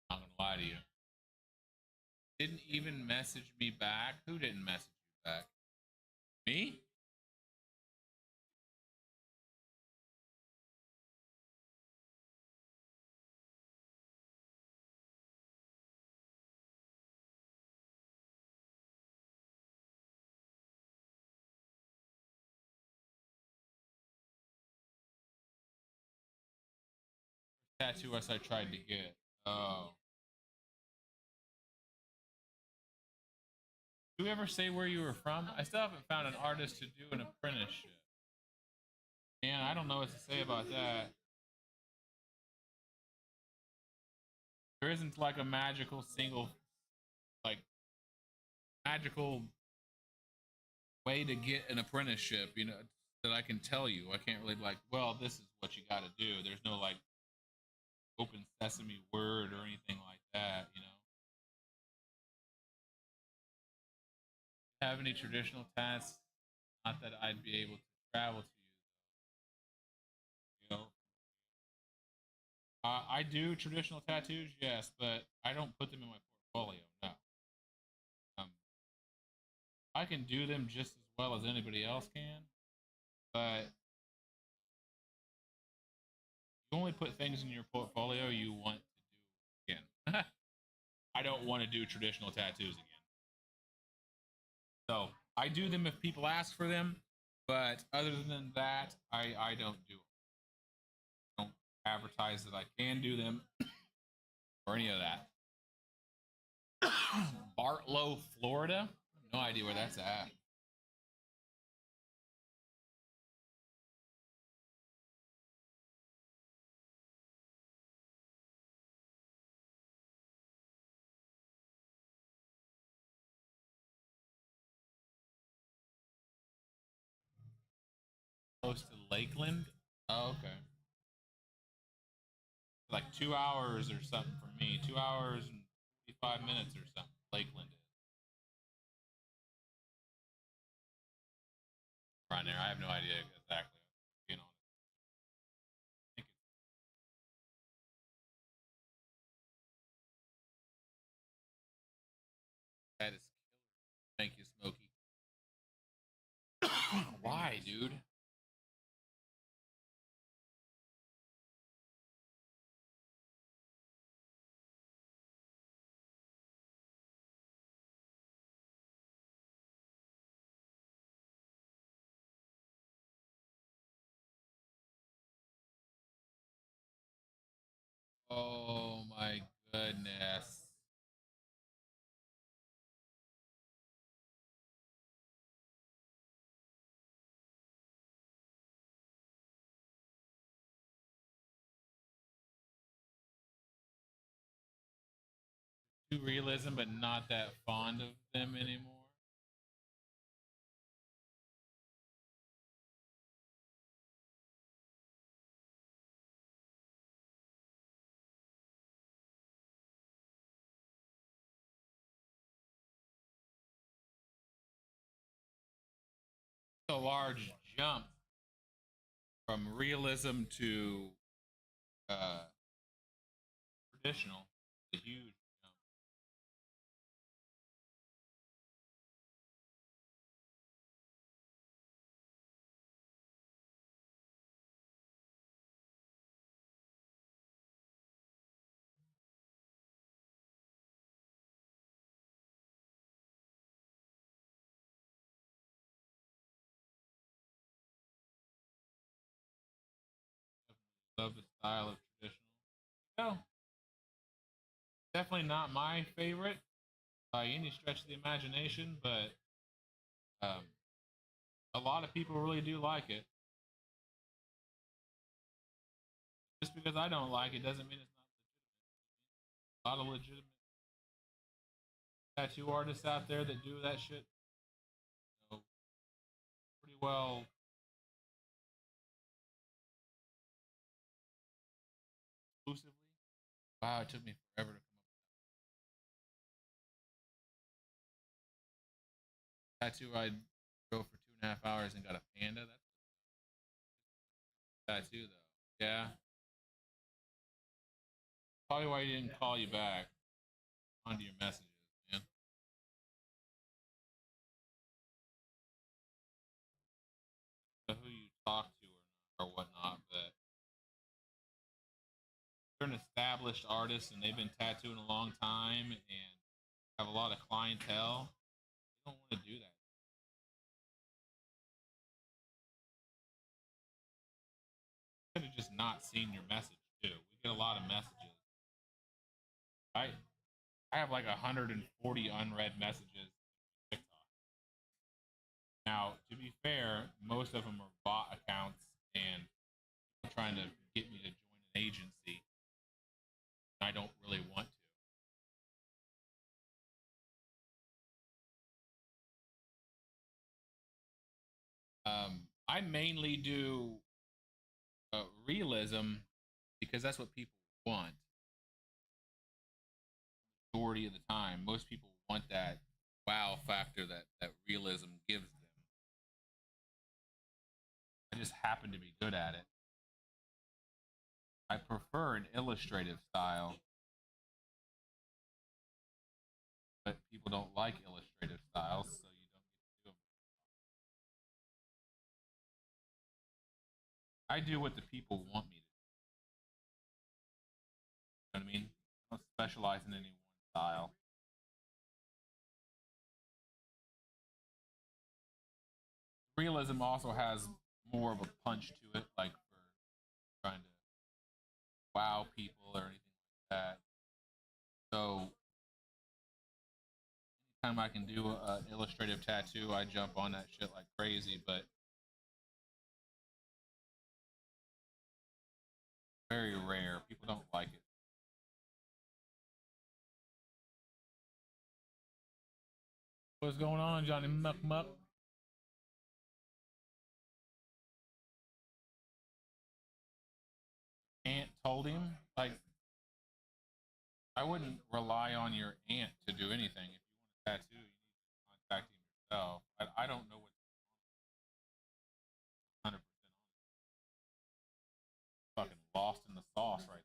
I'm not gonna lie to you. Didn't even message me back. Who didn't message you back? Me? Tattoo us I tried to get. Oh. Do you ever say where you were from? I still haven't found an artist to do an apprenticeship. Man, I don't know what to say about that. There isn't like a magical single, like, magical way to get an apprenticeship, you know, that I can tell you. I can't really be like, well, this is what you got to do. There's no like open sesame word or anything like that, you know. Have any traditional tats? Not that I'd be able to travel to you know. I do traditional tattoos, yes, but I don't put them in my portfolio. No. Um, I can do them just as well as anybody else can, but you only put things in your portfolio you want to do again. I don't want to do traditional tattoos again. So I do them if people ask for them, but other than that, I don't do them. I don't advertise that I can do them or any of that. Bartlow, Florida. No idea where that's at. Close to Lakeland. Oh, okay. like 2 hours or something for me. 2 hours and 45 minutes or something. Lakeland is. Right there. I have no idea exactly. You know, I think that is killing. Thank you, Smokey. Why, dude? Oh my goodness. Do realism, but not that fond of them anymore. A large jump from realism to uh, traditional. A huge jump. Love the style of traditional. No, definitely not my favorite by any stretch of the imagination, but um, a lot of people really do like it. Just because I don't like it doesn't mean it's not legitimate. A lot of legitimate tattoo artists out there that do that shit, you know, pretty well exclusively. Wow, it took me forever to come up. Tattoo I drove for 2.5 hours and got a panda. That's a tattoo though. Yeah. Probably why he didn't call you back onto your messages, man. Who you talk to or whatnot, but they're an established artist and they've been tattooing a long time and have a lot of clientele. They don't want to do that. Could have just not seen your message too. We get a lot of messages. I have like 140 unread messages on TikTok. Now, to be fair, most of them are bot accounts and people trying to get me to join an agency. I don't really want to. I mainly do realism because that's what people want. Majority of the time, most people want that wow factor that realism gives them. I just happen to be good at it. I prefer an illustrative style, but people don't like illustrative styles, so you don't get to do them. I do what the people want me to do. You know what I mean? I don't specialize in any one style. Realism also has more of a punch to it, like for trying to wow people or anything like that. So anytime I can do an illustrative tattoo, I jump on that shit like crazy. But very rare. People don't like it. What's going on, Johnny Muck Muck? Aunt told him, like, I wouldn't rely on your aunt to do anything. If you want a tattoo, you need to contact him yourself. I don't know what's 100% fucking lost in the sauce right there.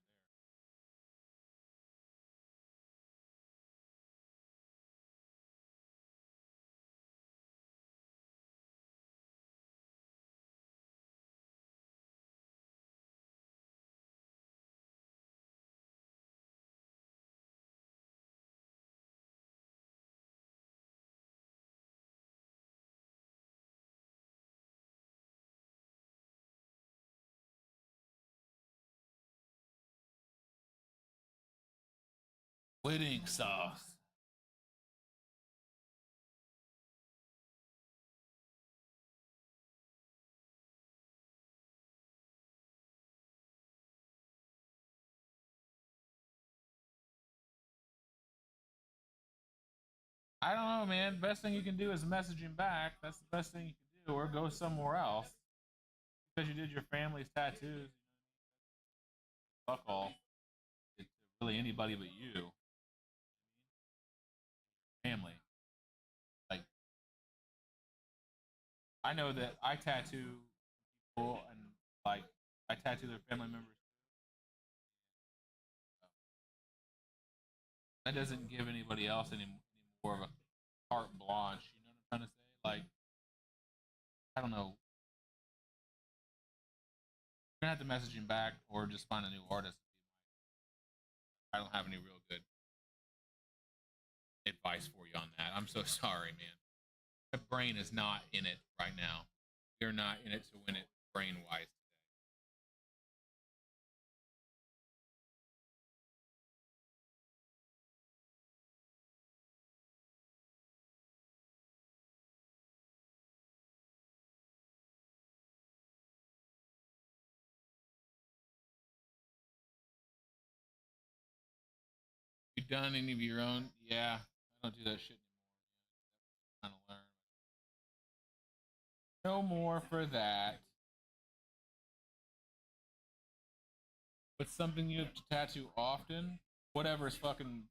Wedding sauce. I don't know, man. Best thing you can do is message him back. That's the best thing you can do, or go somewhere else. Because you did your family's tattoos, fuck all. It's really anybody but you, family. Like, I know that I tattoo people, and like I tattoo their family members. That doesn't give anybody else any more of a carte blanche. You know what I'm trying to say? Like, I don't know. You're gonna have to message him back, or just find a new artist. I don't have any real good advice for you on that. I'm so sorry, man. My brain is not in it right now. You're not in it to win it brain wise. You done any of your own? Yeah, I don't do that shit anymore. Trying to learn. No more for that. But something you have to tattoo often, whatever is fucking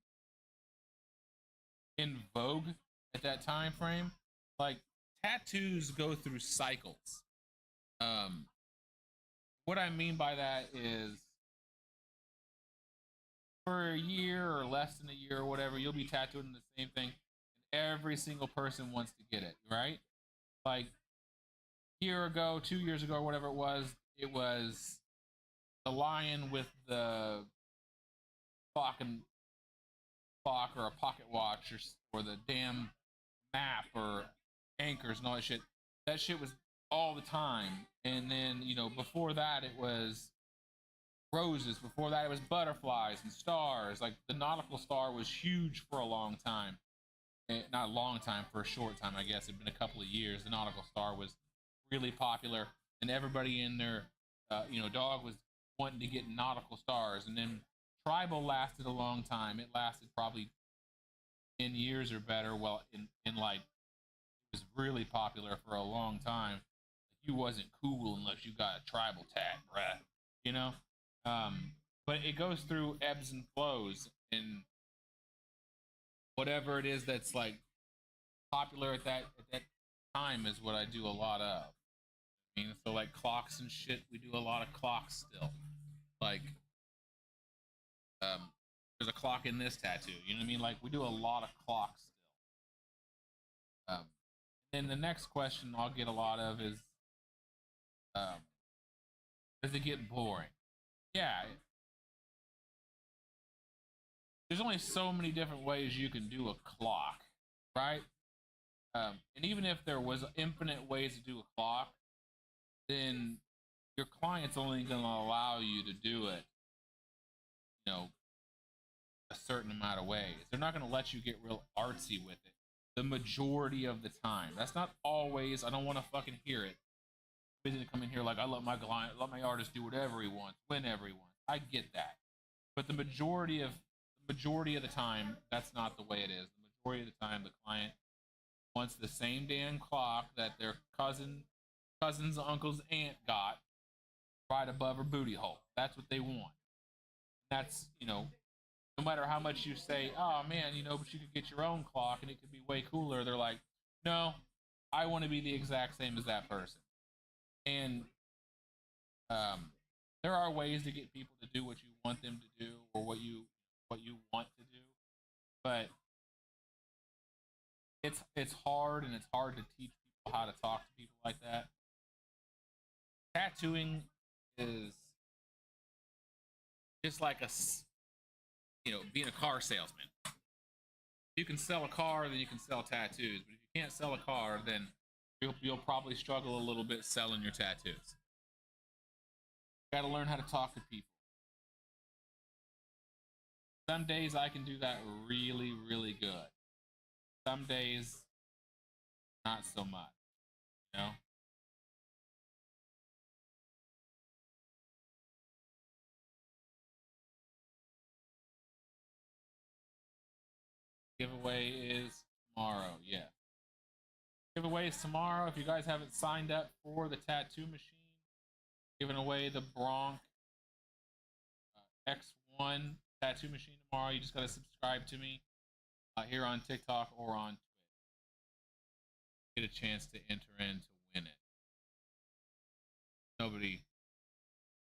in vogue at that time frame. Like, tattoos go through cycles. What I mean by that is, for a year or less than a year or whatever, you'll be tattooing the same thing, and every single person wants to get it, right? Like, a year ago, 2 years ago, or whatever it was the lion with the fucking clock or a pocket watch, or the damn map or anchors and all that shit. That shit was all the time. And then, before that it was roses. Before that it was butterflies and stars. Like, the nautical star was huge for a long time. Not a long time, for a short time, I guess. It'd been a couple of years. The nautical star was really popular, and everybody in their dog was wanting to get nautical stars. And then tribal lasted a long time. It lasted probably 10 years or better. Well, in like, it was really popular for a long time. You wasn't cool unless you got a tribal tat, bruh. You know? But it goes through ebbs and flows, and whatever it is that's like popular at that time is what I do a lot of. I mean, so like clocks and shit, we do a lot of clocks still. Like, there's a clock in this tattoo. You know what I mean? Like, we do a lot of clocks still. And the next question I'll get a lot of is, does it get boring? Yeah. There's only so many different ways you can do a clock, right? And even if there was infinite ways to do a clock, then your client's only going to allow you to do it, a certain amount of ways. They're not going to let you get real artsy with it the majority of the time. That's not always. I don't want to fucking hear it. I'm busy to come in here like, I let my client, let my artist do whatever he wants, whenever he wants. I get that, but the majority of the time, that's not the way it is. The majority of the time, the client wants the same damn clock that their cousin's uncle's aunt got right above her booty hole. That's what they want. That's, no matter how much you say, oh man, but you could get your own clock and it could be way cooler. They're like, no, I want to be the exact same as that person. And there are ways to get people to do what you want them to do or what you want to do, but it's hard, and it's hard to teach people how to talk to people like that. Tattooing is just like being a car salesman. You can sell a car, then you can sell tattoos. But if you can't sell a car, then you'll probably struggle a little bit selling your tattoos. You got to learn how to talk to people. Some days I can do that really, really good. Some days, not so much. You know? Giveaway is tomorrow, yeah. Giveaway is tomorrow. If you guys haven't signed up for the tattoo machine, giving away the Bronc X1 tattoo machine tomorrow. You just got to subscribe to me here on TikTok or on Twitch. Get a chance to enter in to win it. Nobody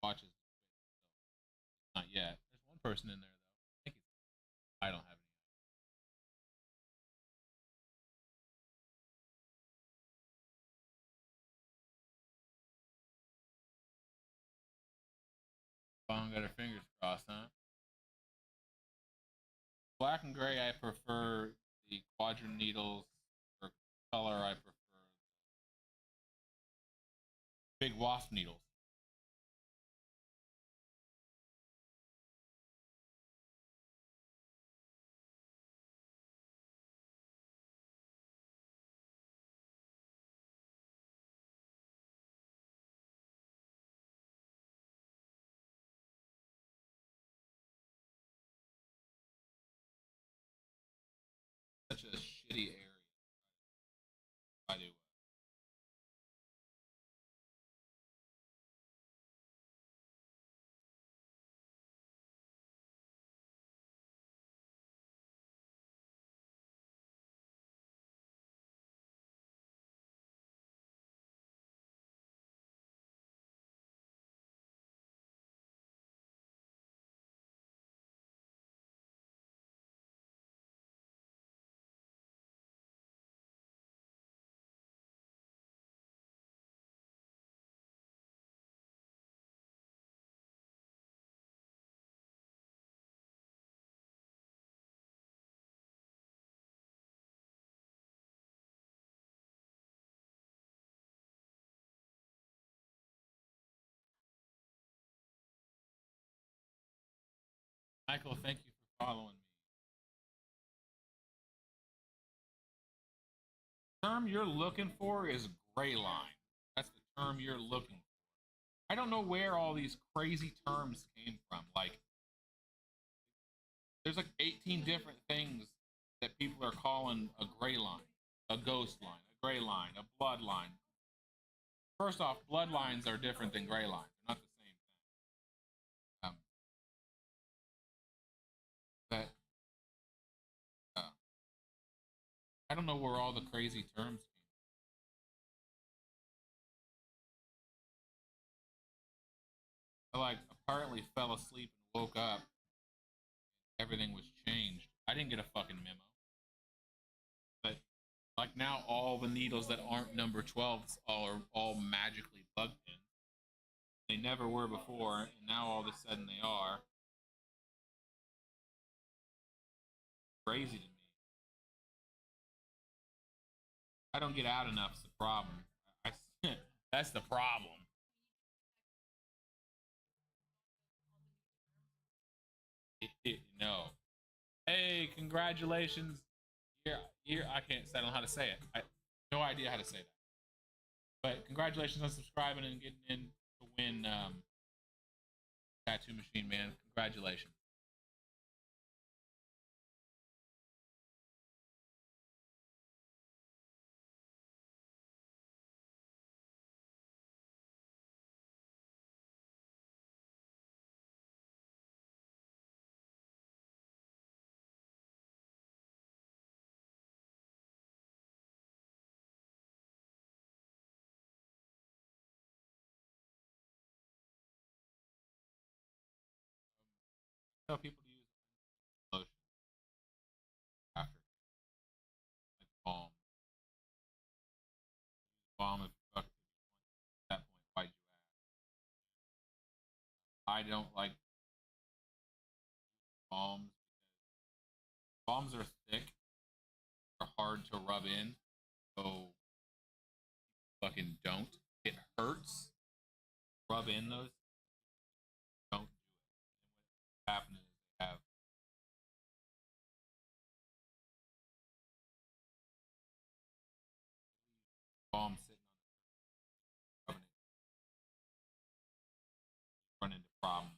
watches Twitch, so not yet. There's one person in there though. I think I don't have any. Got her fingers crossed, huh? Black and gray, I prefer the quadrant needles. For color, I prefer big wasp needles. Such a shitty area. I do. Michael, thank you for following me. The term you're looking for is gray line. That's the term you're looking for. I don't know where all these crazy terms came from. Like, there's like 18 different things that people are calling a gray line, a ghost line, a gray line, a blood line. First off, bloodlines are different than gray lines. They're not the same thing. But I don't know where all the crazy terms came from. I apparently fell asleep and woke up. Everything was changed. I didn't get a fucking memo. But like now all the needles that aren't number 12s are all magically plugged in. They never were before, and now all of a sudden they are. Crazy to me. I don't get out enough is the problem. That's the problem. No. Hey, congratulations. I can't settle how to say it. I no idea how to say that. But congratulations on subscribing and getting in to win Tattoo Machine, man. Congratulations. tell people to use lotion after like balm. Balm if you fuck at that point, why'd you ask? I don't like balms. Balms are thick, are hard to rub in, so fucking don't. It hurts. Rub in those. Don't do it. And what happens is they have balm sitting on the rubbing it, run into problems.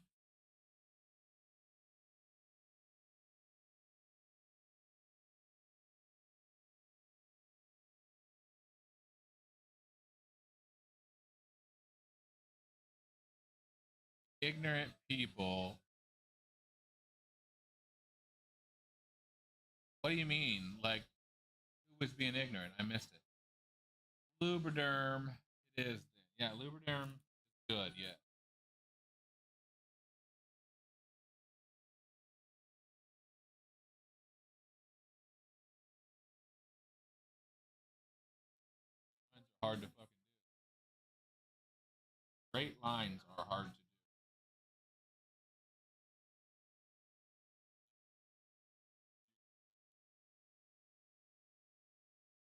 Ignorant people. What do you mean? Like, who was being ignorant? I missed it. Lubriderm. It is. Yeah, Lubriderm is good. Yeah. Lines are hard to fucking do. Straight lines are hard to do.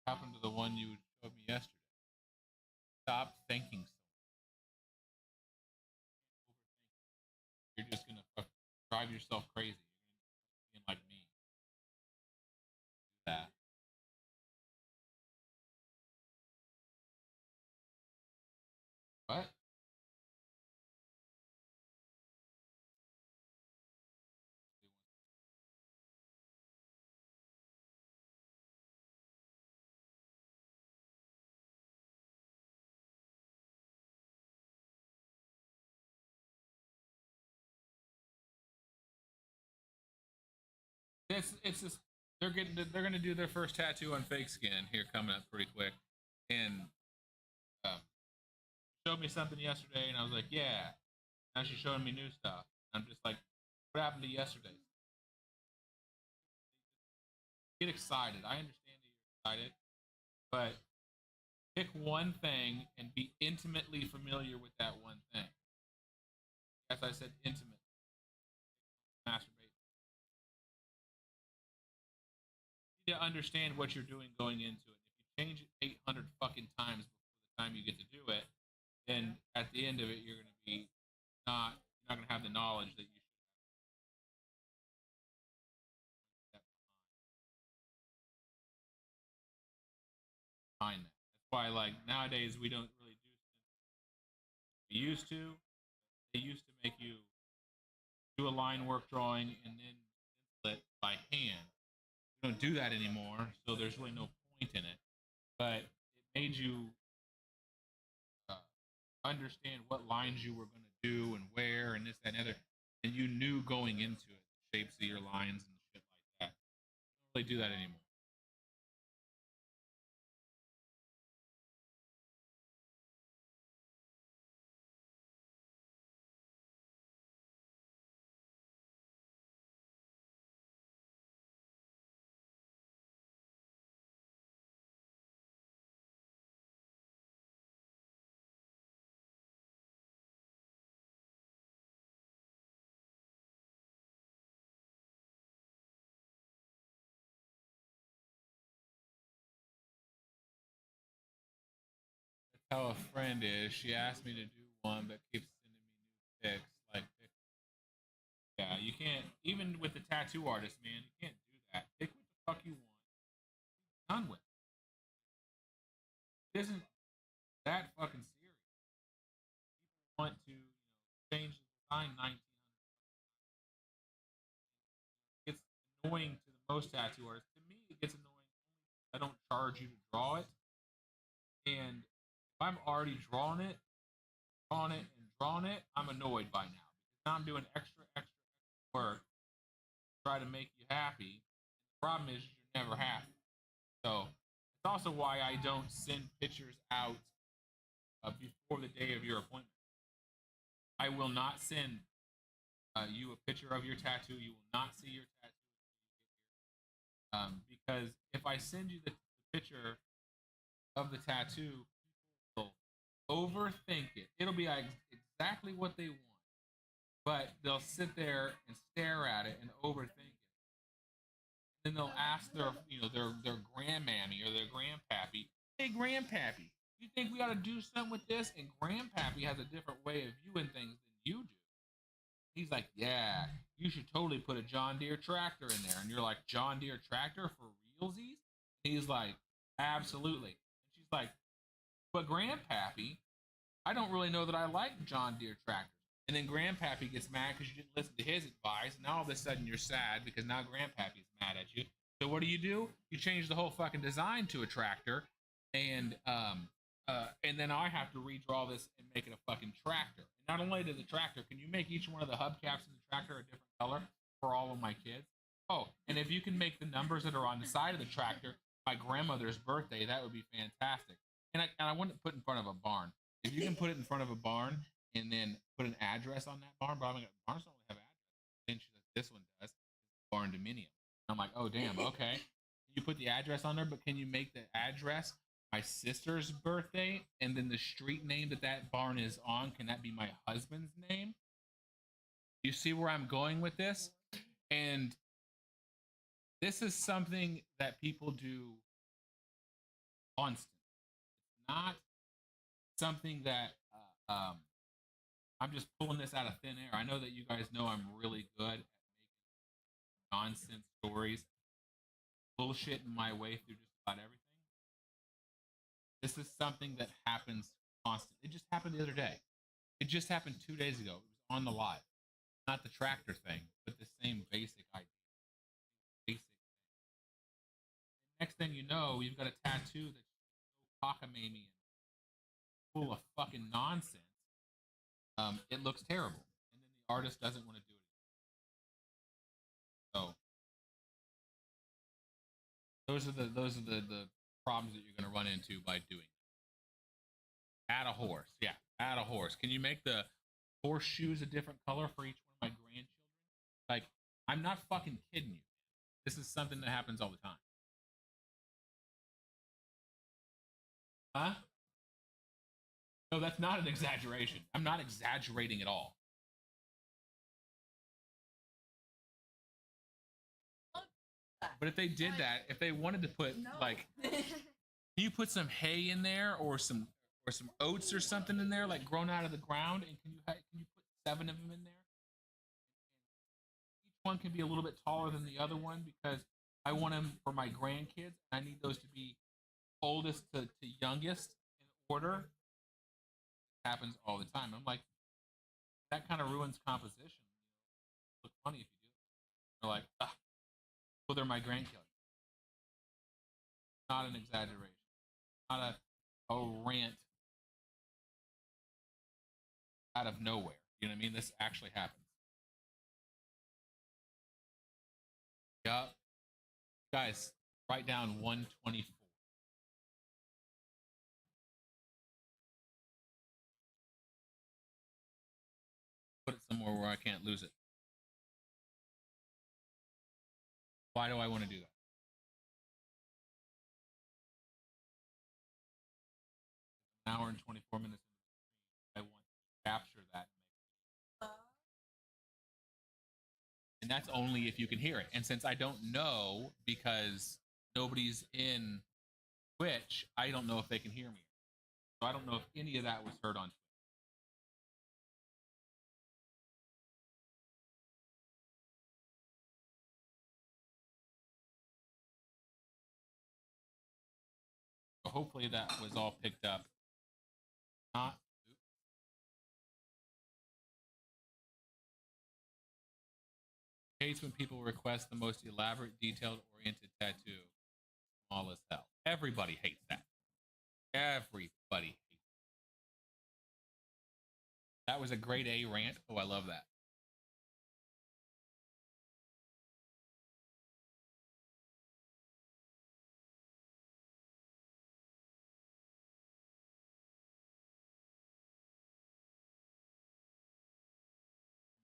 What happened to the one you showed me yesterday? Stop thinking so much. You're just gonna drive yourself crazy. You're gonna be like me. Do that. What? It's just they're gonna do their first tattoo on fake skin here coming up pretty quick, and um, showed me something yesterday, and I was like, yeah. Now she's showing me new stuff. I'm just like, what happened to yesterday? Get excited. I understand that you're excited, but pick one thing and be intimately familiar with that one thing. As I said, intimate. Masturbate. You need to understand what you're doing going into it. If you change it 800 fucking times before the time you get to do it, then at the end of it, you're going to be you're not going to have the knowledge that you should have behind that. That's why, like, nowadays, we don't really do we used to. They used to make you do a line work drawing and then pencil it by hand. We don't do that anymore, so there's really no point in it. But it made you uh, understand what lines you were going to do and where and this, that, and other. And you knew going into it the shapes of your lines and shit like that. Don't really do that anymore. That's how a friend is. She asked me to do one, but keeps sending me new pics. Like, yeah, you can't, even with the tattoo artist, man, you can't do that. Pick what the fuck you want. Done with. It isn't that fucking serious. People want to, change the design 1900. It's annoying to the most tattoo artists. To me, it gets annoying. I don't charge you to draw it, and if I'm already drawn it, and drawn it, I'm annoyed by now because now I'm doing extra work to try to make you happy. The problem is you're never happy. So it's also why I don't send pictures out before the day of your appointment. I will not send you a picture of your tattoo. You will not see your tattoo. Because if I send you the picture of the tattoo, people will overthink it. It'll be like exactly what they want, but they'll sit there and stare at it and overthink it. Then they'll ask their, their grandmammy or their grandpappy, "Hey, grandpappy, you think we ought to do something with this?" And grandpappy has a different way of viewing things than you do. He's like, "Yeah, you should totally put a John Deere tractor in there." And you're like, "John Deere tractor for realsies?" And he's like, "Absolutely." And she's like, "But grandpappy, I don't really know that I like John Deere tractors." And then grandpappy gets mad because you didn't listen to his advice. Now all of a sudden you're sad because now grandpappy's mad at you. So what do? You change the whole fucking design to a tractor, and then I have to redraw this and make it a fucking tractor. And not only the tractor, can you make each one of the hubcaps in the tractor a different color for all of my kids? Oh, and if you can make the numbers that are on the side of the tractor my grandmother's birthday, that would be fantastic. And I want to put in front of a barn. If you can put it in front of a barn and then put an address on that barn, but I'm like, barns don't really have address. And she's like, "This one does, barn dominium." I'm like, "Oh damn, okay." You put the address on there, but can you make the address my sister's birthday and then the street name that barn is on? Can that be my husband's name? You see where I'm going with this? And this is something that people do constant. It's not something that I'm just pulling this out of thin air. I know that you guys know I'm really good at making nonsense stories, bullshitting my way through just about everything. This is something that happens constantly. It just happened the other day. It just happened 2 days ago. It was on the live. Not the tractor thing, but the same basic idea. Basic thing. Next thing you know, you've got a tattoo that's so cockamamie and full of fucking nonsense. It looks terrible, and then the artist doesn't want to do it. So those are the problems that you're going to run into by doing it. Add a horse. Yeah, add a horse. Can you make the horseshoes a different color for each one of my grandchildren? Like, I'm not fucking kidding you. This is something that happens all the time. Huh? No, that's not an exaggeration. I'm not exaggerating at all. But if they did that, if they wanted to put like, can you put some hay in there or some oats or something in there, like grown out of the ground, and can you put 7 of them in there? Each one can be a little bit taller than the other one because I want them for my grandkids. I need those to be oldest to youngest in order. It happens all the time. I'm like, that kind of ruins composition. It look funny if you do it. They're like, ah, well, they're my grandkids. Not an exaggeration. Not a rant out of nowhere. You know what I mean? This actually happens. Yup. Guys, write down 124. Put it somewhere where I can't lose it. Why do I want to do that? An hour and 24 minutes. I want to capture that. And that's only if you can hear it. And since I don't know, because nobody's in Twitch, I don't know if they can hear me. So I don't know if any of that was heard on Twitch. So hopefully that was all picked up. Not. Hates when people request the most elaborate, detailed-oriented tattoo. Small as hell. Everybody hates that. Everybody hates that. That was a grade A rant. Oh, I love that.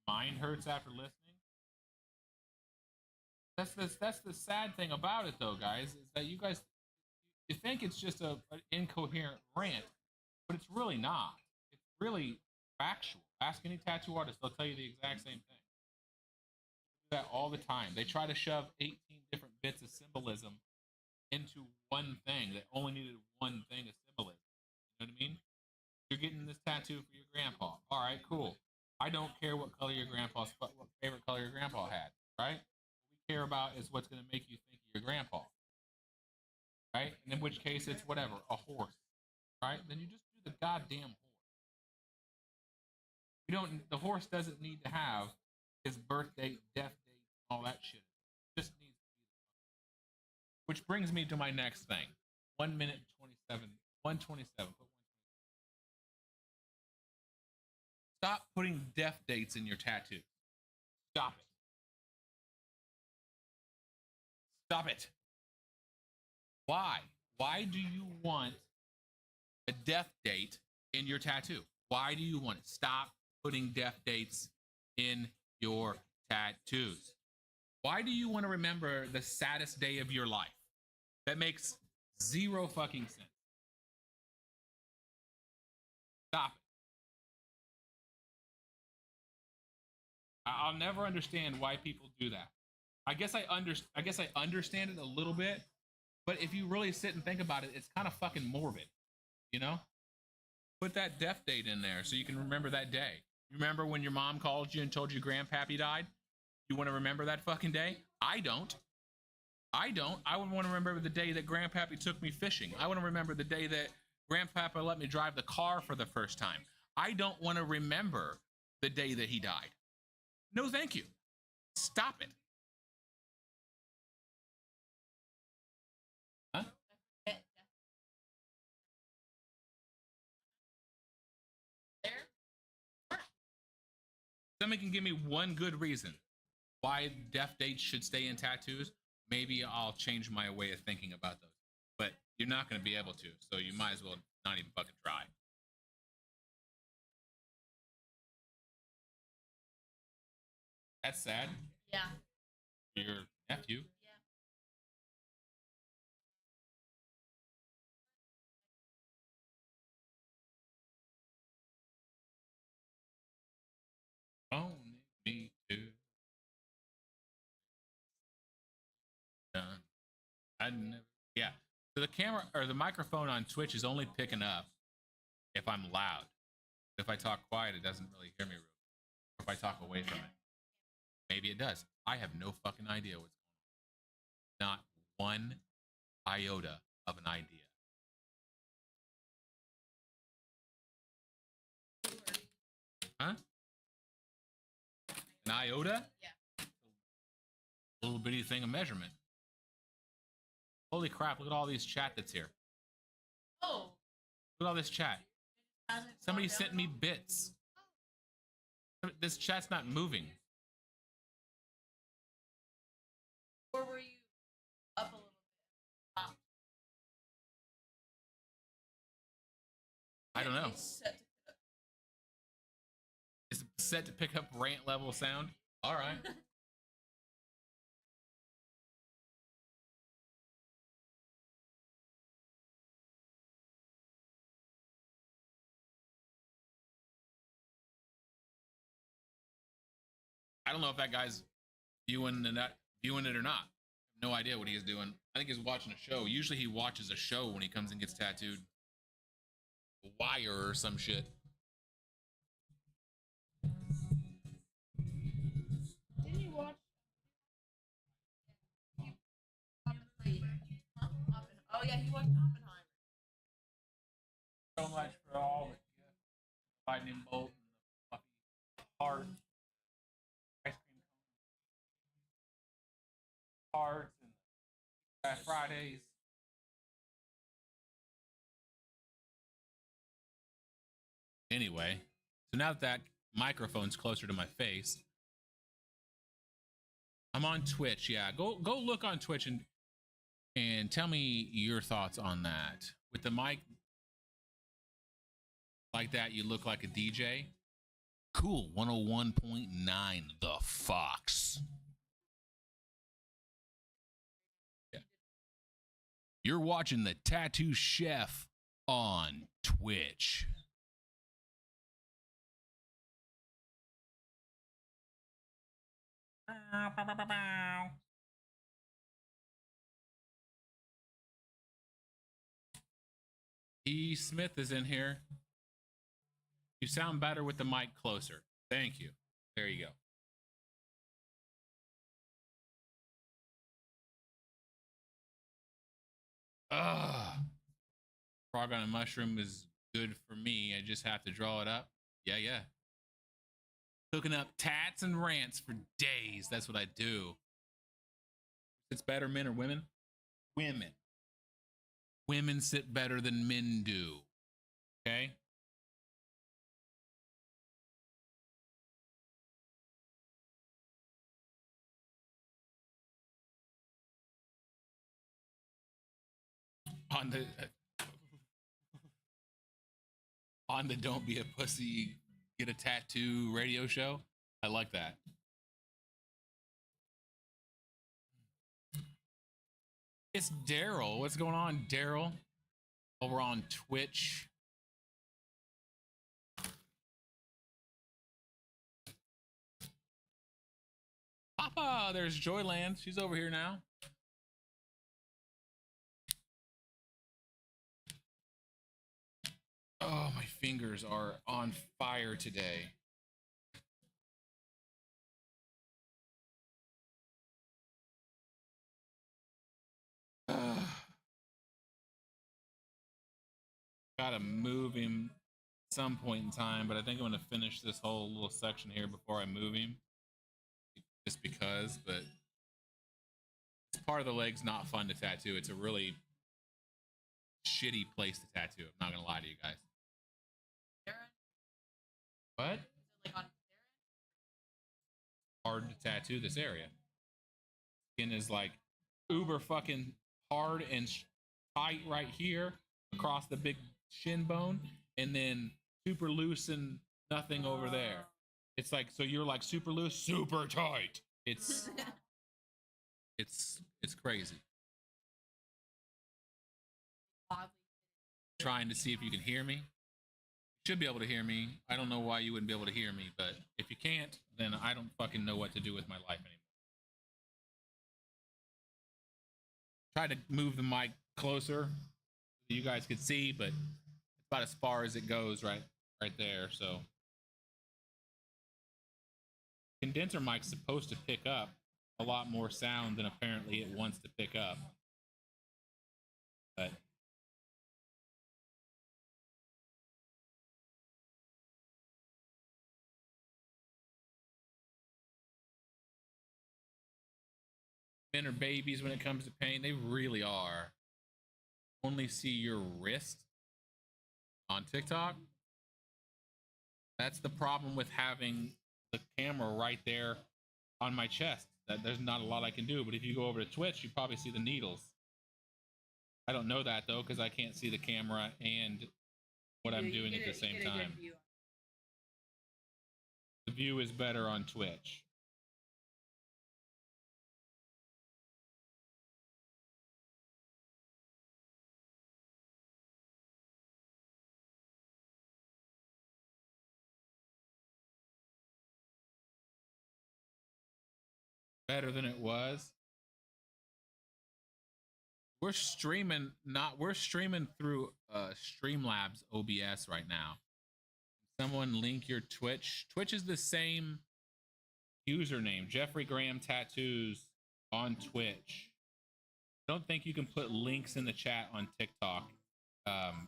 mind hurts after listening. That's the sad thing about it, though, guys, is that you guys you think it's just an incoherent rant, but it's really not. It's really factual. Ask any tattoo artist; they'll tell you the exact same thing. They do that all the time. They try to shove 18 different bits of symbolism into one thing that only needed one thing of symbolism. You know what I mean? You're getting this tattoo for your grandpa. All right, cool. I don't care what color your grandpa's what favorite color your grandpa had, right? What we care about is what's going to make you think of your grandpa, right? And in which case it's whatever, a horse, right? Then you just do the goddamn horse. You don't. The horse doesn't need to have his birth date, death date, all that shit. It just needs to be. Which brings me to my next thing. 1 minute 27. 127. Stop putting death dates in your tattoo. Stop it. Stop it. Why? Why do you want a death date in your tattoo? Why do you want it? Stop putting death dates in your tattoos. Why do you want to remember the saddest day of your life? That makes zero fucking sense. Stop it. I'll never understand why people do that. I guess I understand it a little bit, but if you really sit and think about it, it's kind of fucking morbid, you know? Put that death date in there so you can remember that day. You remember when your mom called you and told you Grandpappy died? You want to remember that fucking day? I don't. I would want to remember the day that Grandpappy took me fishing. I want to remember the day that Grandpapa let me drive the car for the first time. I don't want to remember the day that he died. No, thank you. Stop it. Huh? Somebody can give me one good reason why death dates should stay in tattoos. Maybe I'll change my way of thinking about those. But you're not going to be able to, so you might as well not even fucking try. That's sad. Yeah. Your nephew. Yeah. Only me too. Done. I never. Yeah. So the camera or the microphone on Twitch is only picking up if I'm loud. If I talk quiet, it doesn't really hear me. Or if I talk away from it, maybe it does. I have no fucking idea what's going on. Not one iota of an idea. Huh? An iota? Yeah. A little bitty thing of measurement. Holy crap, look at all these chat that's here. Oh. Look at all this chat. Somebody sent me bits. This chat's not moving. Or were you up a little bit? Up. I don't know. It's set to It's set to pick up rant level sound. All right. I don't know if that guy's viewing it or not. No idea what he is doing. I think he's watching a show. Usually he watches a show when he comes and gets tattooed. Wire or some shit. Didn't you watch? Oh yeah, he watched Oppenheimer. So much for all the gifts. Lightning bolt and the fluffy heart. Ice cream hearts and Fridays. Anyway, so now that that microphone's closer to my face, I'm on Twitch. Yeah, go look on Twitch and tell me your thoughts on that. With the mic like that, you look like a DJ. Cool 101.9 The Fox. Yeah. You're watching the Tattoo Chef on Twitch. E. Smith is in here. You sound better with the mic closer. Thank you. There you go. Frog on a mushroom is good for me. I just have to draw it up. Yeah. Cooking up tats and rants for days. That's what I do. It's better, men or women? Women. Women sit better than men do. Okay? On the Don't Be a Pussy, Get a Tattoo radio show. I like that. It's Daryl. What's going on, Daryl? Over on Twitch. Papa, there's Joyland. She's over here now. Oh, my fingers are on fire today. Gotta move him at some point in time, but I think I'm gonna finish this whole little section here before I move him. Just because, but this part of the leg's not fun to tattoo. It's a really shitty place to tattoo. I'm not gonna lie to you guys. What? Hard to tattoo this area. Skin is like uber fucking hard and tight right here across the big shin bone, and then super loose and nothing over there. It's like, so you're like super loose, super tight. It's crazy. Trying to see if you can hear me. You should be able to hear me. I don't know why you wouldn't be able to hear me, but if you can't, then I don't fucking know what to do with my life anymore. Try to move the mic closer so you guys could see, but it's about as far as it goes right there. So condenser mic's supposed to pick up a lot more sound than apparently it wants to pick up. But men are babies when it comes to pain. They really are. Only see your wrist on TikTok. That's the problem with having the camera right there on my chest. That there's not a lot I can do. But if you go over to Twitch, you probably see the needles. I don't know that though, because I can't see the camera and what I'm doing at the same time. The view is better on Twitch. Better than it was. We're streaming through Streamlabs OBS right now. Someone link your Twitch. Twitch is the same username, Jeffrey Graham Tattoos on Twitch. I don't think you can put links in the chat on TikTok.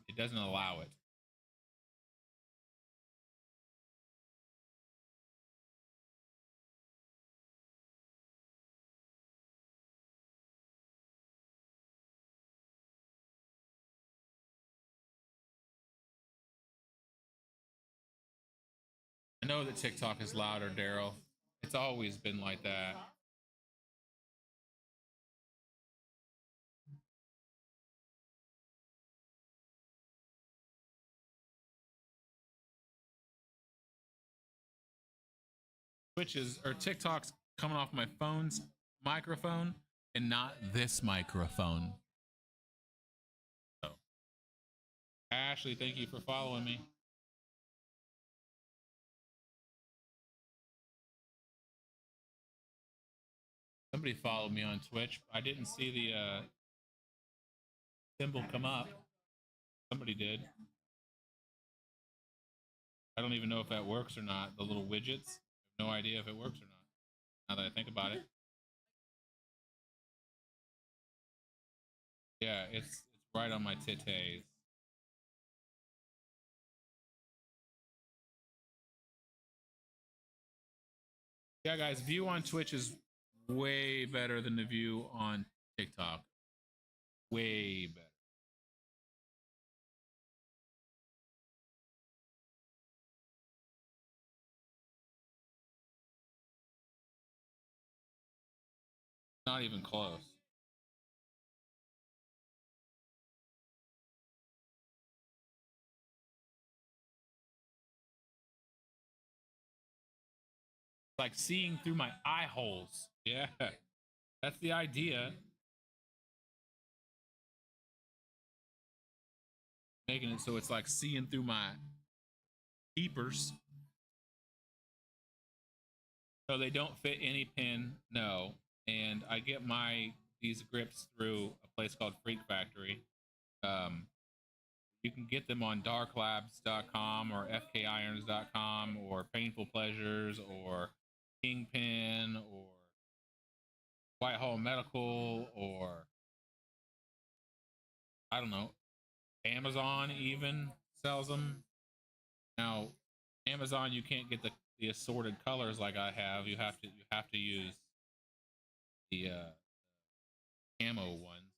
It doesn't allow it. I know that TikTok is louder, Daryl. It's always been like that. Twitch is or TikTok's coming off my phone's microphone and not this microphone. So, Ashley, thank you for following me. Somebody followed me on Twitch. I didn't see the symbol come up. Somebody did. I don't even know if that works or not. The little widgets. I have no idea if it works or not. Now that I think about it. Yeah, it's right on my titties. Yeah, guys, view on Twitch is way better than the view on TikTok. Way better. Not even close. Like seeing through my eye holes. Yeah, that's the idea. Making it so it's like seeing through my peepers. So they don't fit any pin, no. And I get these grips through a place called Freak Factory. You can get them on darklabs.com or fkirons.com or Painful Pleasures or Kingpin or Whitehall Medical or I don't know, Amazon even sells them. Now, Amazon you can't get the assorted colors like I have. You have to use the camo ones.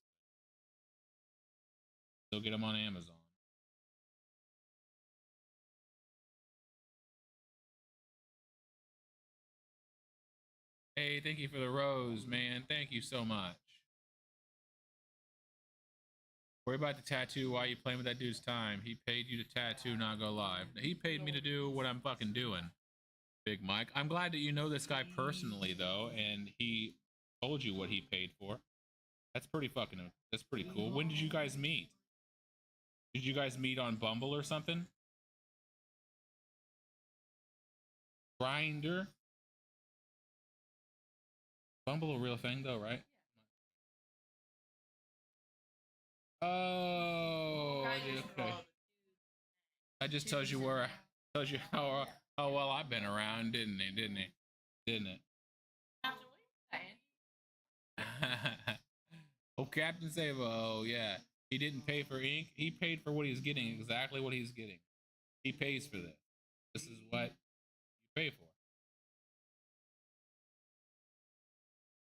Still get them on Amazon. Hey, thank you for the rose, man. Thank you so much. Worry about the tattoo. Why you playing with that dude's time? He paid you to tattoo, not go live. He paid me to do what I'm fucking doing. Big Mike. I'm glad that you know this guy personally, though, and he told you what he paid for. That's pretty cool. When did you guys meet? Did you guys meet on Bumble or something? Grindr? Bumble a real thing though, right? Oh, okay. That just tells you how well I've been around, didn't it? Oh, Captain Savo, oh yeah. He didn't pay for ink. He paid for what he's getting, exactly what he's getting. He pays for this. This is what you pay for.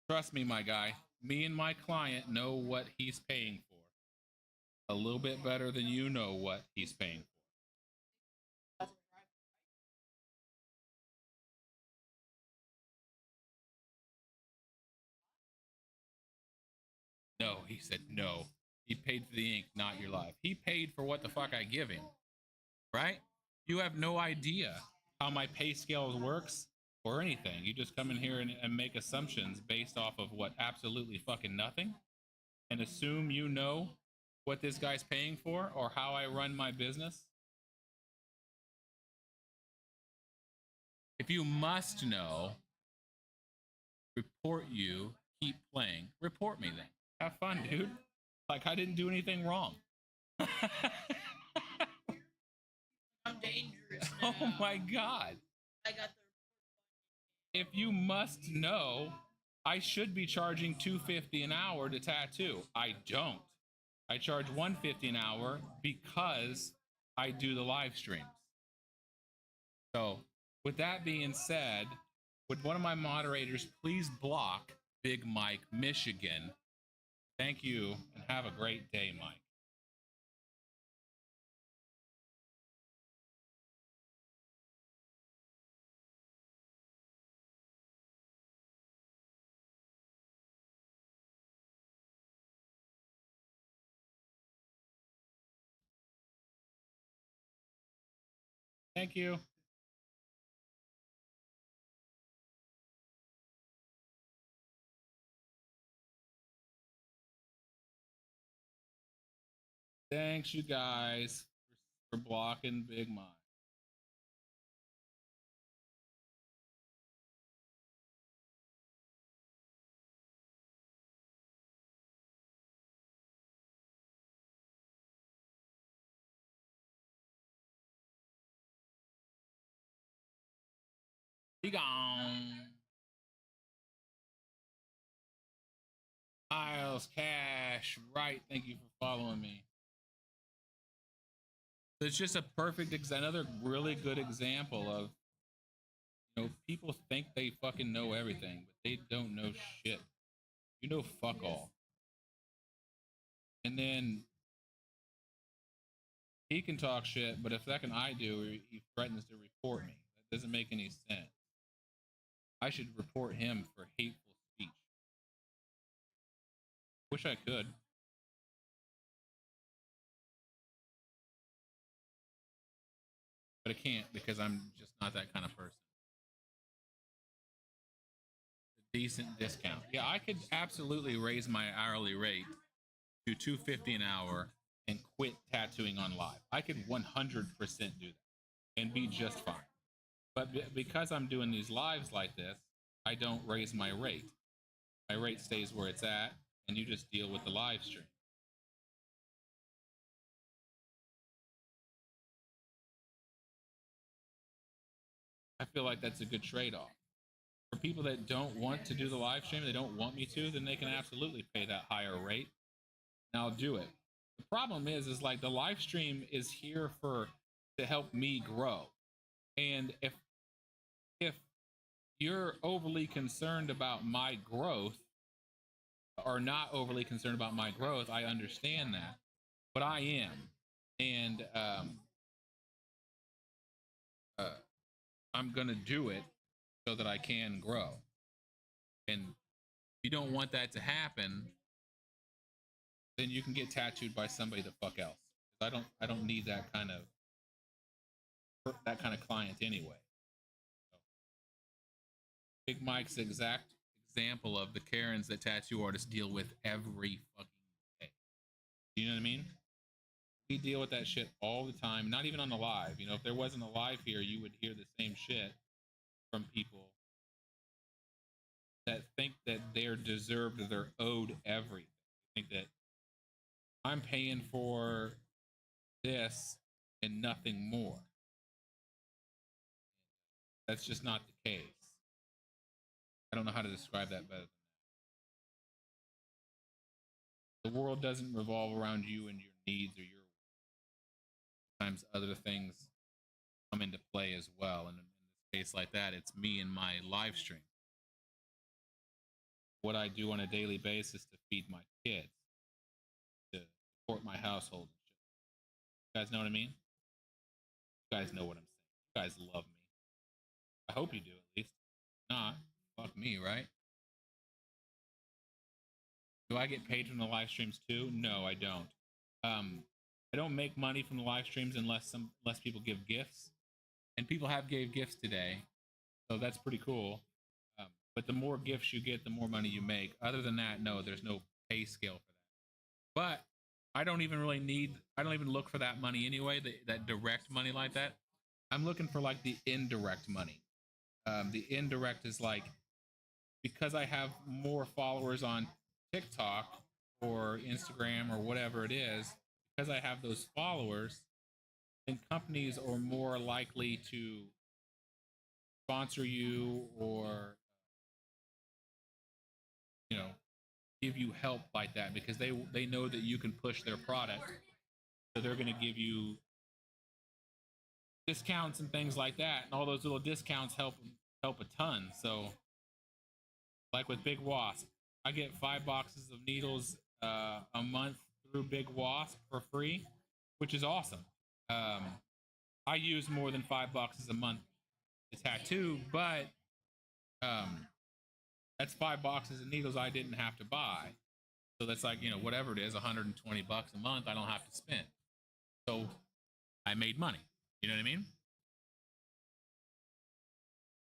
Trust me, my guy. Me and my client know what he's paying for. A little bit better than you know what he's paying for. No, he said no. He paid for the ink, not your life. He paid for what the fuck I give him, right? You have no idea how my pay scale works or anything. You just come in here and make assumptions based off of what absolutely fucking nothing and assume you know what this guy's paying for or how I run my business. If you must know, report you, keep playing. Report me then. Have fun, dude. Like I didn't do anything wrong. I'm dangerous now. Oh my god. I got If you must know, I should be charging $250 an hour to tattoo. I don't. I charge $150 an hour because I do the live streams. So, with that being said, would one of my moderators please block Big Mike Michigan? Thank you and have a great day, Mike. Thank you. Thanks, you guys, for blocking Big Mike. Be gone. Miles Cash, right? Thank you for following me. It's just a perfect another really good example of, you know, people think they fucking know everything, but they don't know shit. You know fuck all. And then he can talk shit, but if second I do, he threatens to report me. That doesn't make any sense. I should report him for hateful speech. Wish I could. But I can't because I'm just not that kind of person. A decent discount. Yeah, I could absolutely raise my hourly rate to $250 an hour and quit tattooing on live. I could 100% do that and be just fine. But because I'm doing these lives like this, I don't raise my rate. My rate stays where it's at, and you just deal with the live stream. I feel like that's a good trade-off. For people that don't want to do the live stream, they don't want me to, then they can absolutely pay that higher rate, and I'll do it. The problem is like the live stream is here to help me grow, and if you're overly concerned about my growth, or not overly concerned about my growth, I understand that, but I am, and I'm gonna do it so that I can grow. And if you don't want that to happen, then you can get tattooed by somebody the fuck else. I don't need that kind of client anyway. So, Big Mike's exact example of the Karens that tattoo artists deal with every fucking day. You know what I mean? We deal with that shit all the time, not even on the live. You know, if there wasn't a live here, you would hear the same shit from people that think that they're deserved or they're owed everything. Think that I'm paying for this and nothing more. That's just not the case. I don't know how to describe that better than that. The world doesn't revolve around you and your needs or your, sometimes other things come into play as well. And in this case like that, it's me and my live stream. What I do on a daily basis to feed my kids, to support my household. You guys know what I mean? You guys know what I'm saying. You guys love me. I hope you do, at least. If not, fuck me, right? Do I get paid from the live streams too? No, I don't. I don't make money from the live streams unless people give gifts, and people have gave gifts today, so that's pretty cool. But the more gifts you get, the more money you make. Other than that, no, there's no pay scale for that. But I don't even look for that money anyway, that direct money like that. I'm looking for like the indirect money. The indirect is like, because I have more followers on TikTok or Instagram or whatever it is, because I have those followers, then companies are more likely to sponsor you or, you know, give you help like that, because they know that you can push their product, so they're going to give you discounts and things like that, and all those little discounts help a ton. So like with Big Wasp, I get 5 boxes of needles a month through Big Wasp for free, which is awesome. I use more than 5 boxes a month to tattoo, but that's 5 boxes of needles I didn't have to buy. So that's like, you know, whatever it is, 120 bucks a month I don't have to spend. So I made money. You know what I mean?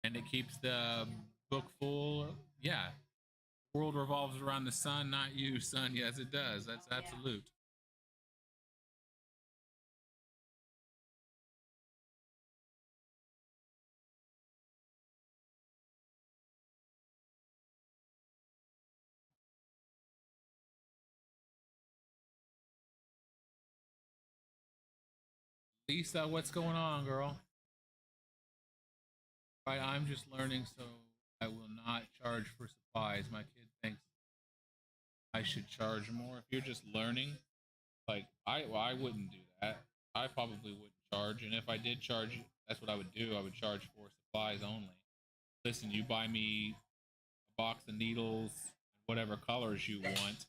And it keeps the book full. Yeah. The world revolves around the sun, not you, son. Yes, it does. That's absolute. Lisa, what's going on, girl? Right, I'm just learning, so I will not charge for supplies. My kid thinks I should charge more. If you're just learning, like I wouldn't do that. I probably wouldn't charge, and if I did charge, that's what I would do. I would charge for supplies only. Listen, you buy me a box of needles, whatever colors you want,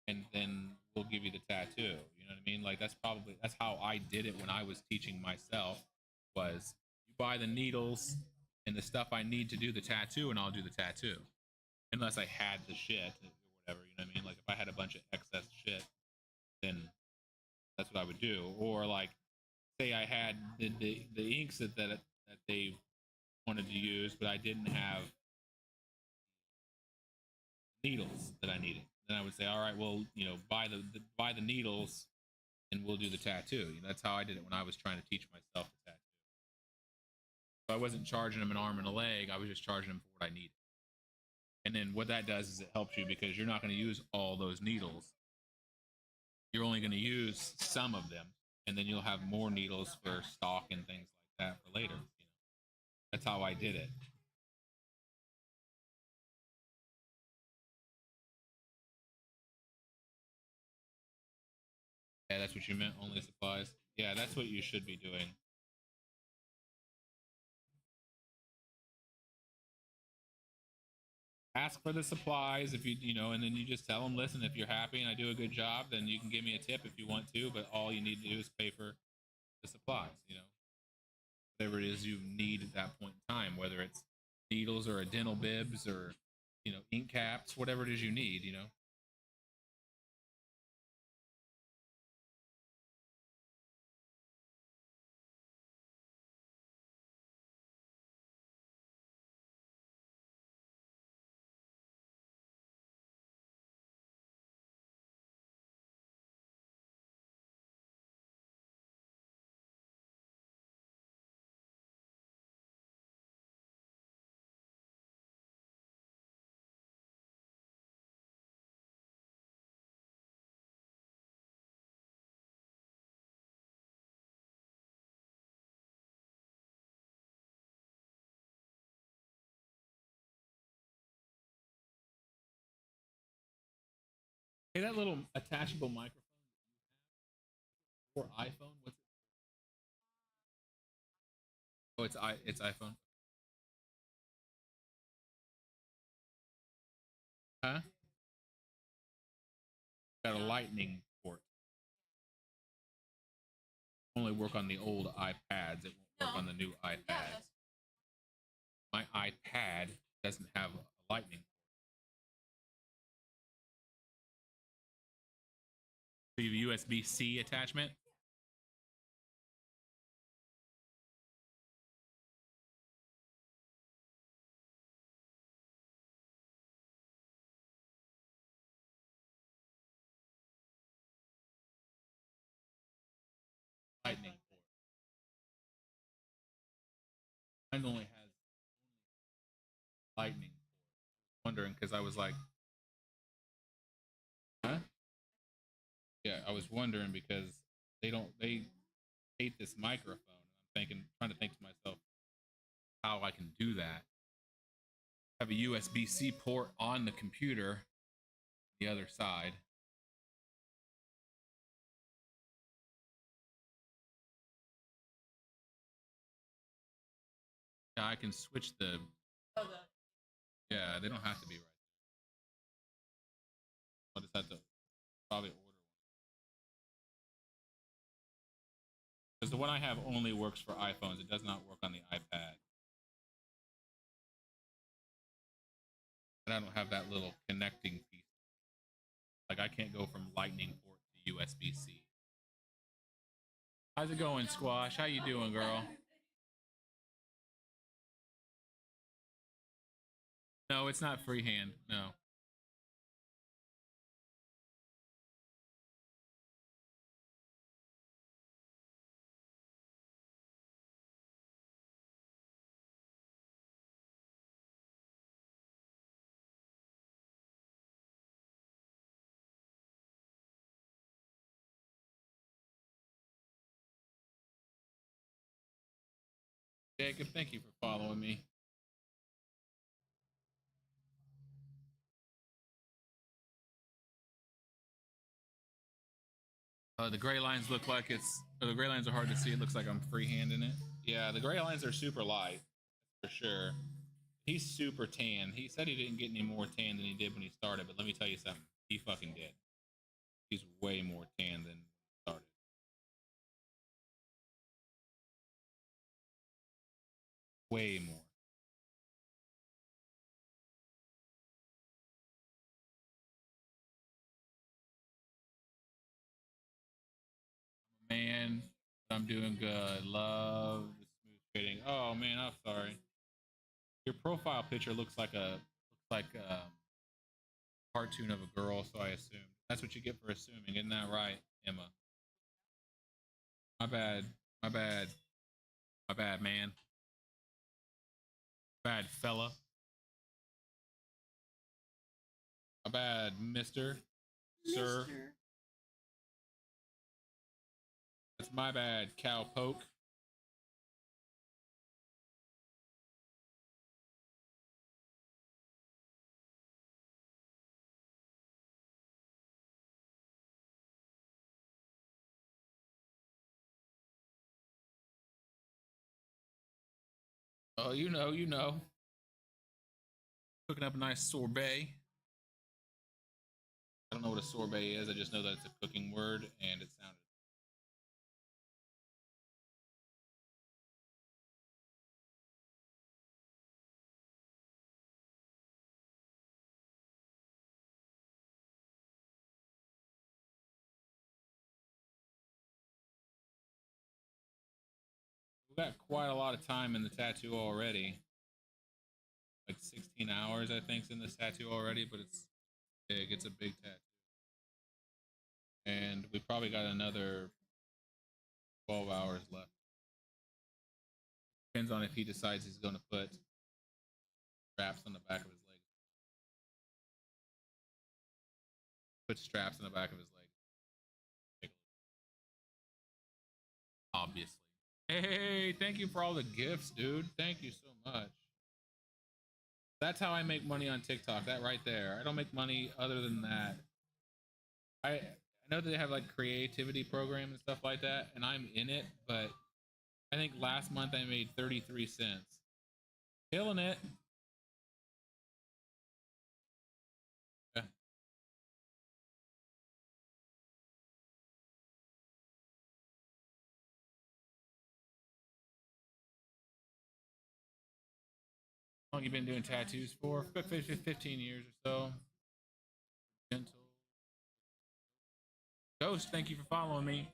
and then we'll give you the tattoo. You know what I mean? Like that's how I did it when I was teaching myself. Was you buy the needles and the stuff I need to do the tattoo, and I'll do the tattoo, unless I had the shit or whatever. You know what I mean? Like if I had a bunch of excess shit, then that's what I would do. Or like say I had the inks that they wanted to use, but I didn't have needles that I needed. Then I would say, all right, well, buy the needles, and we'll do the tattoo. You know, that's how I did it when I was trying to teach myself the tattoo. So I wasn't charging them an arm and a leg. I was just charging them for what I needed. And then what that does is it helps you because you're not going to use all those needles. You're only going to use some of them, and then you'll have more needles for stock and things like that for later. You know, that's how I did it. Yeah, that's what you meant. Only supplies. Yeah, that's what you should be doing. Ask for the supplies if you know, and then you just tell them, listen, if you're happy and I do a good job, then you can give me a tip if you want to, but all you need to do is pay for the supplies, you know, whatever it is you need at that point in time, whether it's needles or a dental bibs or, you know, ink caps, whatever it is you need, you know. Hey, that little attachable microphone for iPhone, what's it? Oh, it's iPhone. Huh? Got a lightning port. Only work on the old iPads. It won't work on the new iPad. My iPad doesn't have a lightning. So you have USB-C attachment. Lightning port. Mine only has lightning port. Wondering because I was like, huh? Yeah, I was wondering because they hate this microphone. And I'm trying to think to myself how I can do that. Have a USB-C port on the computer, the other side. Yeah, I can switch the. Yeah, they don't have to be right. I'll just have to probably order one. Because the one I have only works for iPhones. It does not work on the iPad. And I don't have that little connecting piece. Like I can't go from Lightning port to USB-C. How's it going, Squash? How you doing, girl? No, it's not freehand. No. Jacob, thank you for following me. The gray lines look like the gray lines are hard to see. It looks like I'm freehanding it. Yeah, the gray lines are super light, for sure. He's super tan. He said he didn't get any more tan than he did when he started, but let me tell you something. He fucking did. He's way more tan than he started. Way more. Man, I'm doing good. Love the smooth fitting. Oh man, I'm sorry. Your profile picture looks like a cartoon of a girl, so I assumed. That's what you get for assuming, isn't that right, Emma? My bad. My bad. My bad, man. Bad fella. My bad, Mister. Sir. That's my bad, cowpoke. Oh, you know, you know. Cooking up a nice sorbet. I don't know what a sorbet is. I just know that it's a cooking word, and it sounded. We've got quite a lot of time in the tattoo already. Like 16 hours, I think, is in this tattoo already, but it's big. It's a big tattoo. And we probably got another 12 hours left. Depends on if he decides he's going to put straps on the back of his leg. Put straps on the back of his leg. Obviously. Hey, thank you for all the gifts, dude. Thank you so much. That's how I make money on TikTok. That right there. I don't make money other than that. I know that they have like creativity program and stuff like that, and I'm in it, but I think last month I made 33 cents. Killing it. Yeah. How long you been doing tattoos for? 15 years or so. Gentle. Ghost, thank you for following me.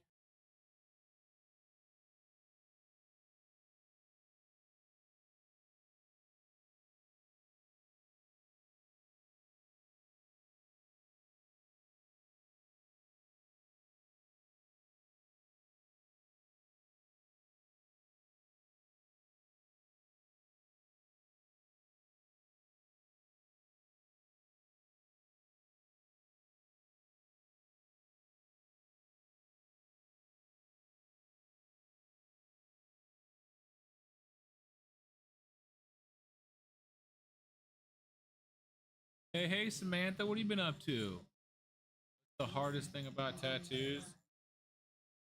Hey, Samantha, what have you been up to? What's the hardest thing about tattoos?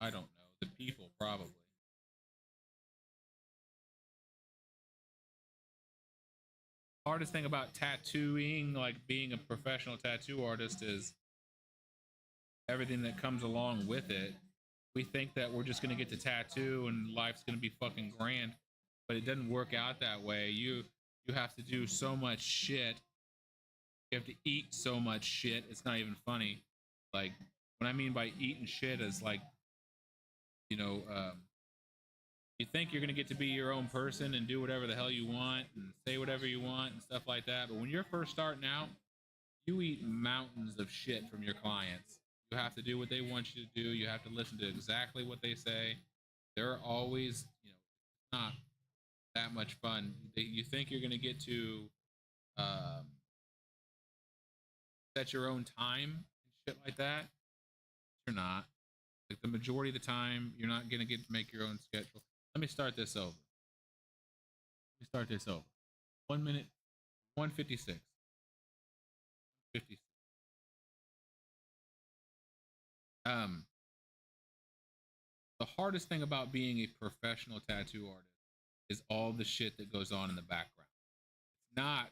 I don't know. The people, probably. Hardest thing about tattooing, like being a professional tattoo artist, is everything that comes along with it. We think that we're just gonna get to tattoo and life's gonna be fucking grand, but it doesn't work out that way. You have to do so much shit. You have to eat so much shit. It's not even funny. Like what I mean by eating shit is like, you know, you think you're gonna get to be your own person and do whatever the hell you want and say whatever you want and stuff like that. But when you're first starting out, you eat mountains of shit from your clients. You have to do what they want you to do. You have to listen to exactly what they say. They're always, not that much fun. You think you're gonna get to um, set your own time and shit like that. You're not. Like the majority of the time, you're not gonna get to make your own schedule. Let me start this over. me start this over. 1 minute, 156. 56. The hardest thing about being a professional tattoo artist is all the shit that goes on in the background. It's not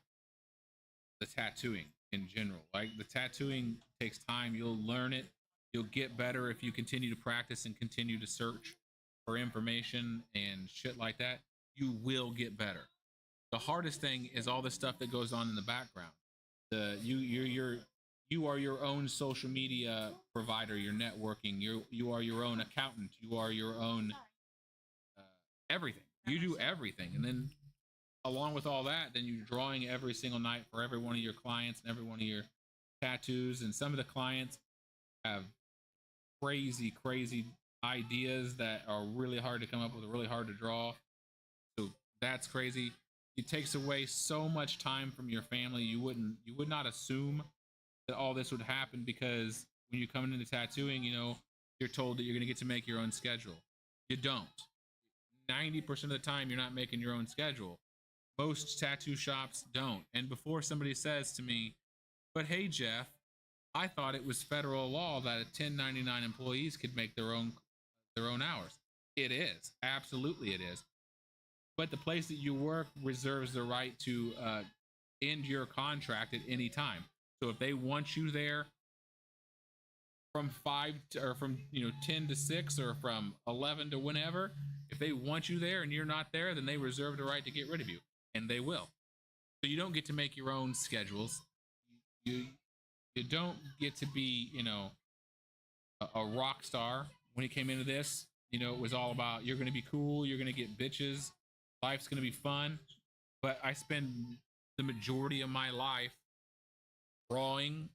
the tattooing in general. Like, the tattooing takes time. You'll learn it. You'll get better if you continue to practice and continue to search for information and shit like that. You will get better. The hardest thing is all the stuff that goes on in the background. You are your own social media provider. You're networking. You are your own accountant. You are your own everything. You do everything, and then along with all that, then you're drawing every single night for every one of your clients and every one of your tattoos. And some of the clients have crazy ideas that are really hard to come up with, really hard to draw. So that's crazy. It takes away so much time from your family. You would not assume that all this would happen, because when you come into tattooing, you know, you're told that you're going to get to make your own schedule. You don't. 90% of the time, you're not making your own schedule. Most tattoo shops don't. And before somebody says to me, but hey, Jeff, I thought it was federal law that 1099 employees could make their own hours. It is. Absolutely it is. But the place that you work reserves the right to end your contract at any time. So if they want you there from 5 to, or from 10 to 6, or from 11 to whenever, if they want you there and you're not there, then they reserve the right to get rid of you, and they will. So you don't get to make your own schedules. You don't get to be a rock star. When you came into this, it was all about, you're going to be cool, you're going to get bitches, life's going to be fun. But I spend the majority of my life drawing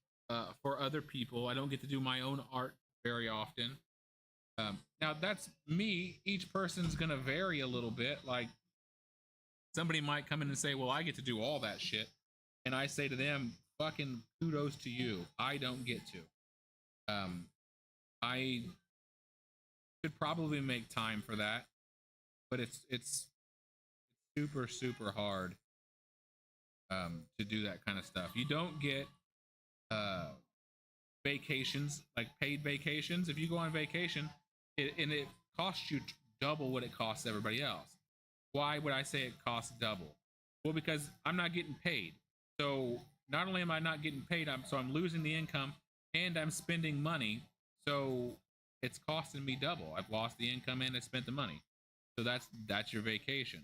for other people. I don't get to do my own art very often. Now that's me. Each person's gonna vary a little bit. Like, somebody might come in and say, well, I get to do all that shit, and I say to them, fucking kudos to you. I don't get to. I could probably make time for that, but it's super hard to do that kind of stuff. You don't get vacations, like paid vacations. If you go on vacation, it costs you double what it costs everybody else. Why would I say it costs double? Well, because I'm not getting paid. So not only am I not getting paid, I'm losing the income, and I'm spending money. So it's costing me double. I've lost the income and I spent the money. So that's your vacation.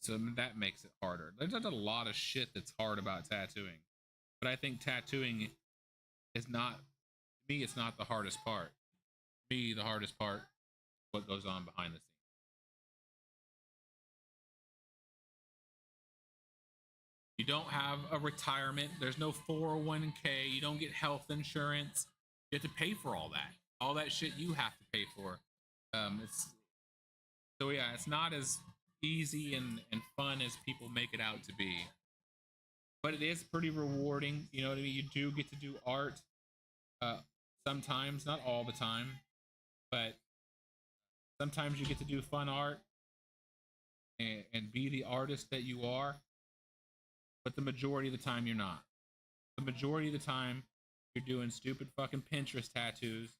So that makes it harder. There's a lot of shit that's hard about tattooing, but I think tattooing is not, to me, it's not the hardest part. To me, the hardest part is what goes on behind the scenes. You don't have a retirement. There's no 401k. You don't get health insurance. You have to pay for all that. All that shit you have to pay for. It's not as easy and fun as people make it out to be. But it is pretty rewarding. You know what I mean? You do get to do art. Sometimes, not all the time, but sometimes you get to do fun art and be the artist that you are. But the majority of the time, you're not. The majority of the time, you're doing stupid fucking Pinterest tattoos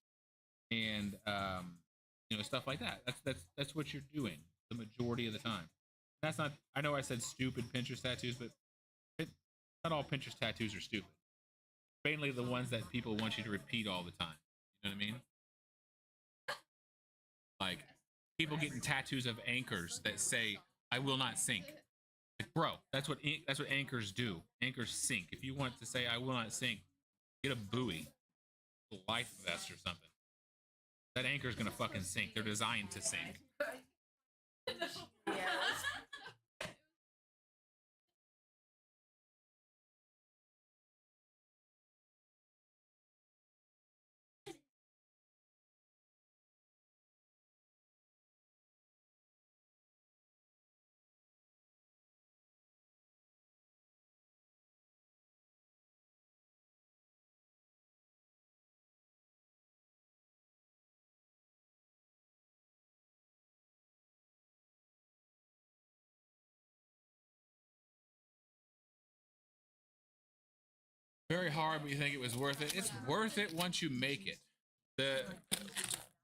and stuff like that. That's what you're doing the majority of the time. That's not. I know I said stupid Pinterest tattoos, but not all Pinterest tattoos are stupid. Mainly the ones that people want you to repeat all the time. You know what I mean? Like, people getting tattoos of anchors that say, "I will not sink." Like, bro, that's what anchors do. Anchors sink. If you want to say, "I will not sink," get a buoy, a life vest or something. That anchor's gonna fucking sink. They're designed to sink. hard, but you think it was worth it. It's worth it once you make it.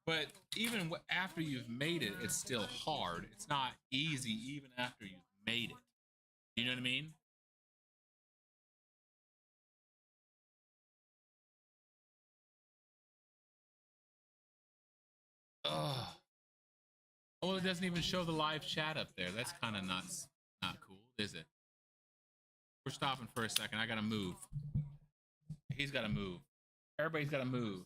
But even after you've made it, it's still hard. It's not easy even after you've made it. You know what I mean? Ugh. Well, it doesn't even show the live chat up there. That's kind of not cool, is it? We're stopping for a second. I gotta move. He's gotta move. Everybody's gotta move.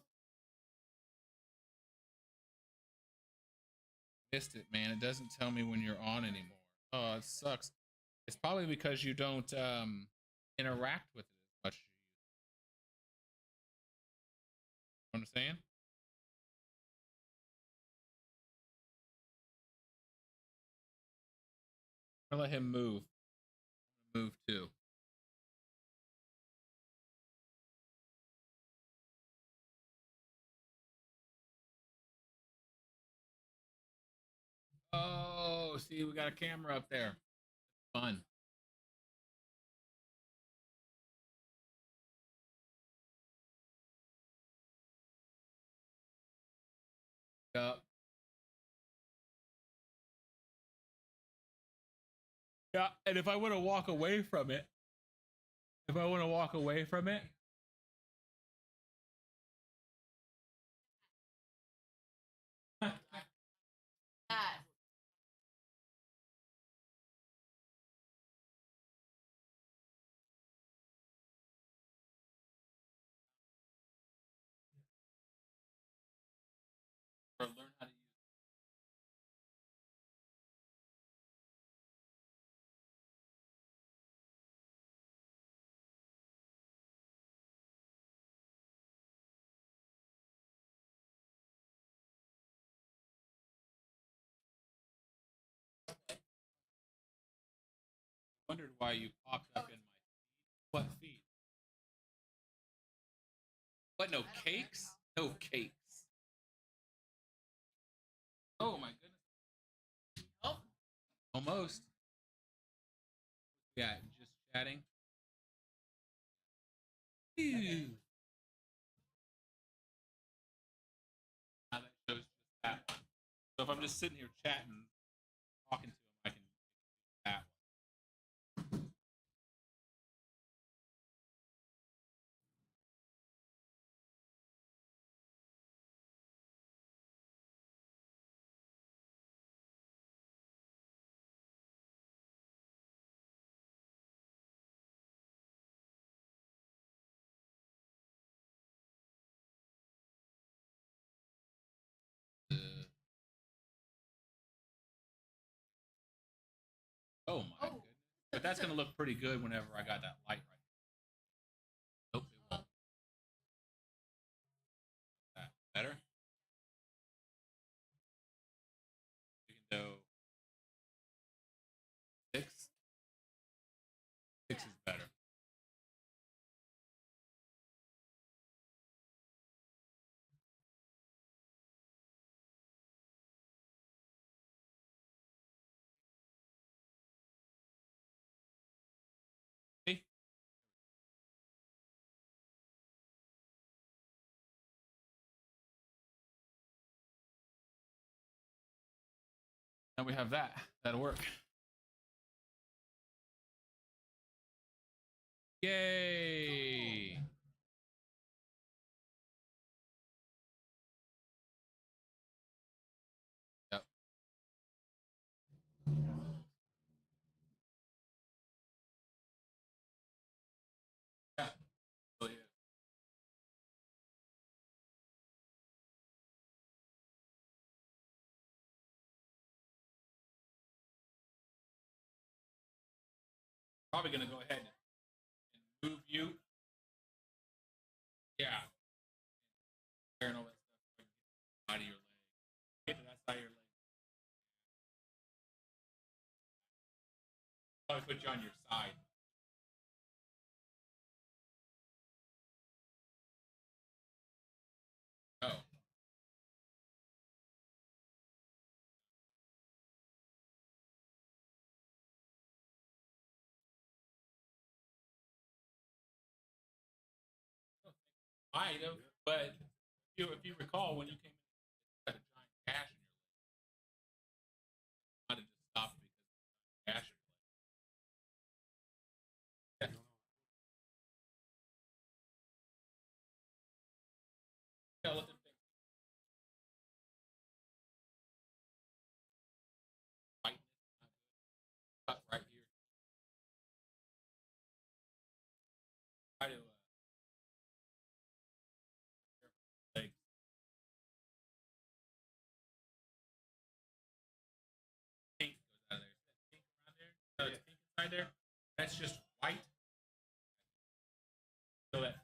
Missed it, man. It doesn't tell me when you're on anymore. Oh, it sucks. It's probably because you don't interact with it as much as you used to. You know what I'm saying? I'm gonna let him move. Move too. Oh, see, we got a camera up there. Fun. Yup. Yeah, and if I want to walk away from it, That. or learn how to use. Wondered why you popped up in my feed. What? No cakes? No cakes. Oh my goodness. Oh, almost. Yeah, just chatting. Ew. Now that shows just that one. So if I'm just sitting here chatting, talking to him, I can do that one. Oh my goodness. But that's gonna look pretty good whenever I got that light right. Nope, it won't. That better? We can do 6. 6 is better. See? Now we have that. That'll work. Yay! Yep. Yeah. Oh, yeah. Probably gonna go ahead and move you. Yeah. And all that stuff out of your leg. Get to that side of your leg. Probably put you on your side. Oh. Might have, but if you recall, when you came in, you had a giant gash in your lip. Might have just stopped because of the gash. Yeah. Yeah, let them think. Whiteness, not good. Cut right here. Try to legs. Pink goes out of there. Pink around there. No, it's pink inside there. That's just white. So that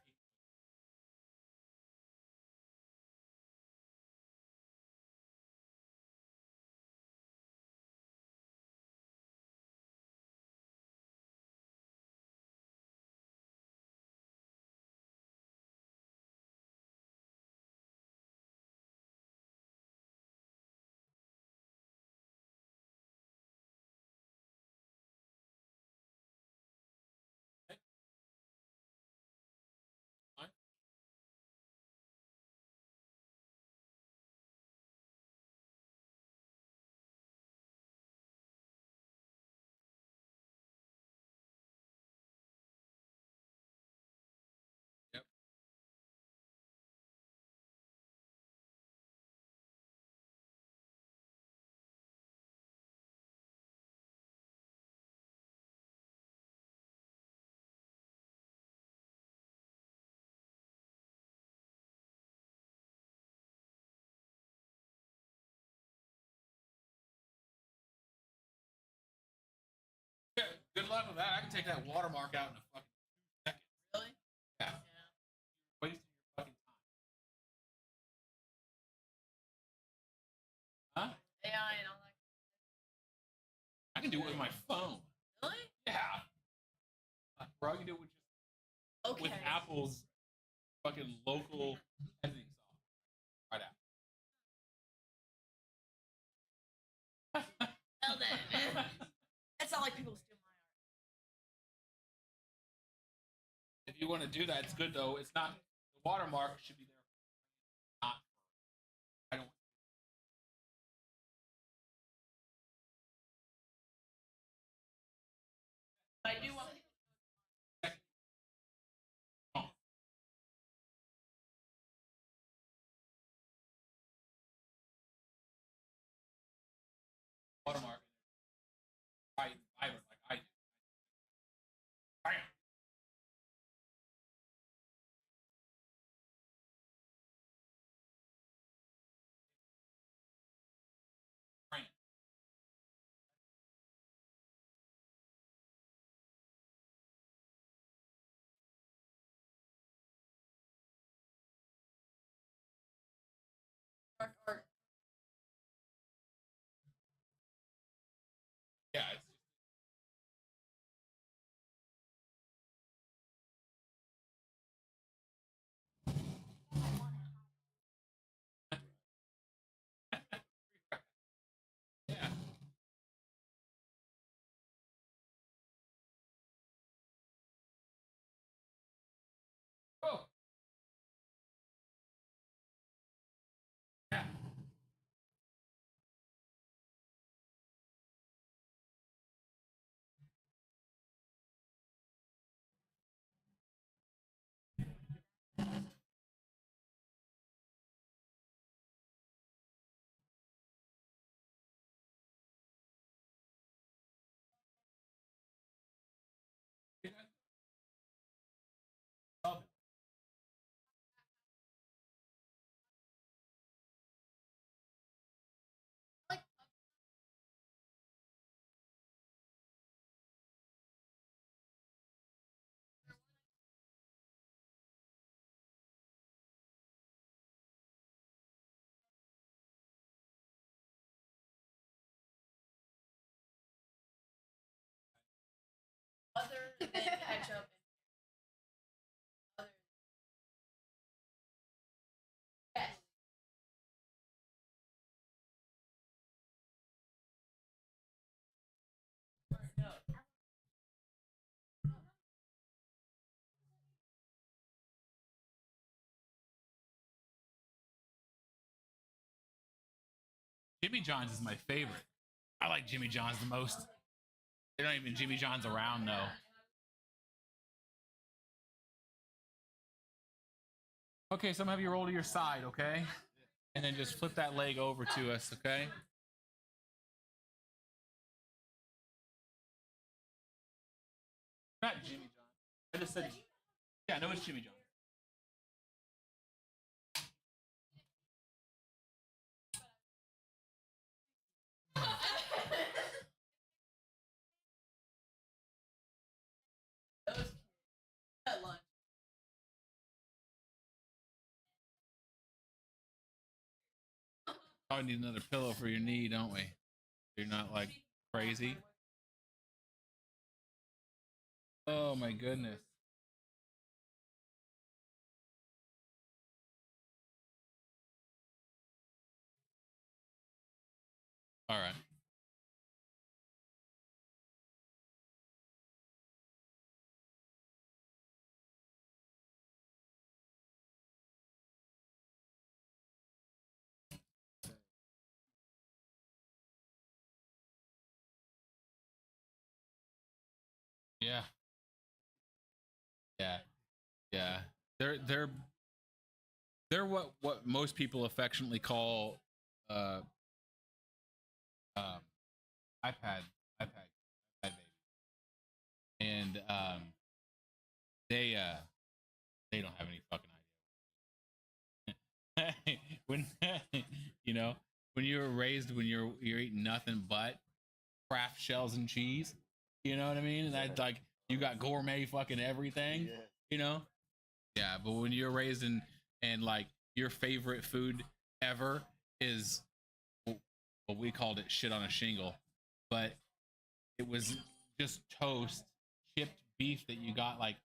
pink. Fine. Yep. Yeah, good luck with that. I can take that watermark out in a fucking 2 seconds. Really? Yeah. Yeah. Wasting your fucking time. Huh? AI and all that. I can do it with my phone. Really? Yeah. Bro, I can do it with just Okay. with Apple's fucking local editing software. Right out. Well then. It's not like people steal my art. If you want to do that, it's good though. It's not the watermark should be there. Not I don't. But I do want. Watermark. Right, vibrant like I do. Bam. Bam. Art. Yeah, it's yeah. Oh. Yeah. Double. Other than ketchup. Other. Yes. No. Jimmy John's is my favorite. I like Jimmy John's the most. They don't even Jimmy John's around though. Okay, so I'm gonna have you roll to your side, okay? And then just flip that leg over to us, okay? Not Jimmy John. I just said, yeah, no, it's Jimmy John. At lunch. Probably need another pillow for your knee, don't we? You're not like crazy. Oh my goodness. All right. Yeah. Yeah. Yeah. They're what most people affectionately call uh um iPad baby. And they don't have any fucking idea. When you know, when you were raised when you're eating nothing but craft shells and cheese, you know what I mean? And that like you got gourmet fucking everything, Yeah. you know? Yeah, but when you're raised in and like your favorite food ever is well, we called it shit on a shingle, but it was just toast, chipped beef that you got like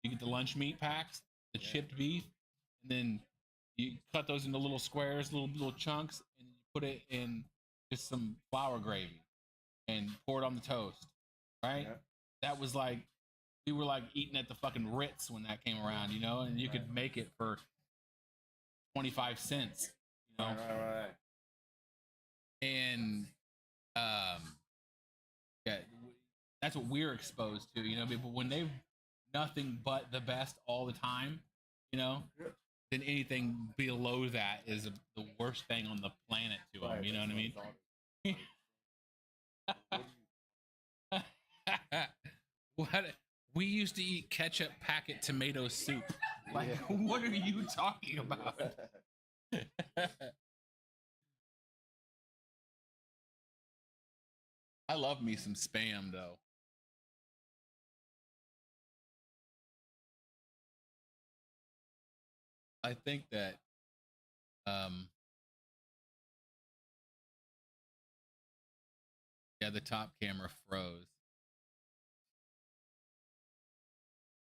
you get the lunch meat packs, the chipped beef, and then you cut those into little squares, little chunks, and you put it in just some flour gravy and pour it on the toast. Right? Yeah. That was like we were like eating at the fucking Ritz when that came around, you know, and you could make it for 25 cents, you know. Right. And yeah, that's what we're exposed to, you know. But when they've nothing but the best all the time, you know, then anything below that is the worst thing on the planet to them. You know what I mean? What we used to eat ketchup packet tomato soup. Like, Yeah. what are you talking about? I love me some spam though. I think that yeah, the top camera froze.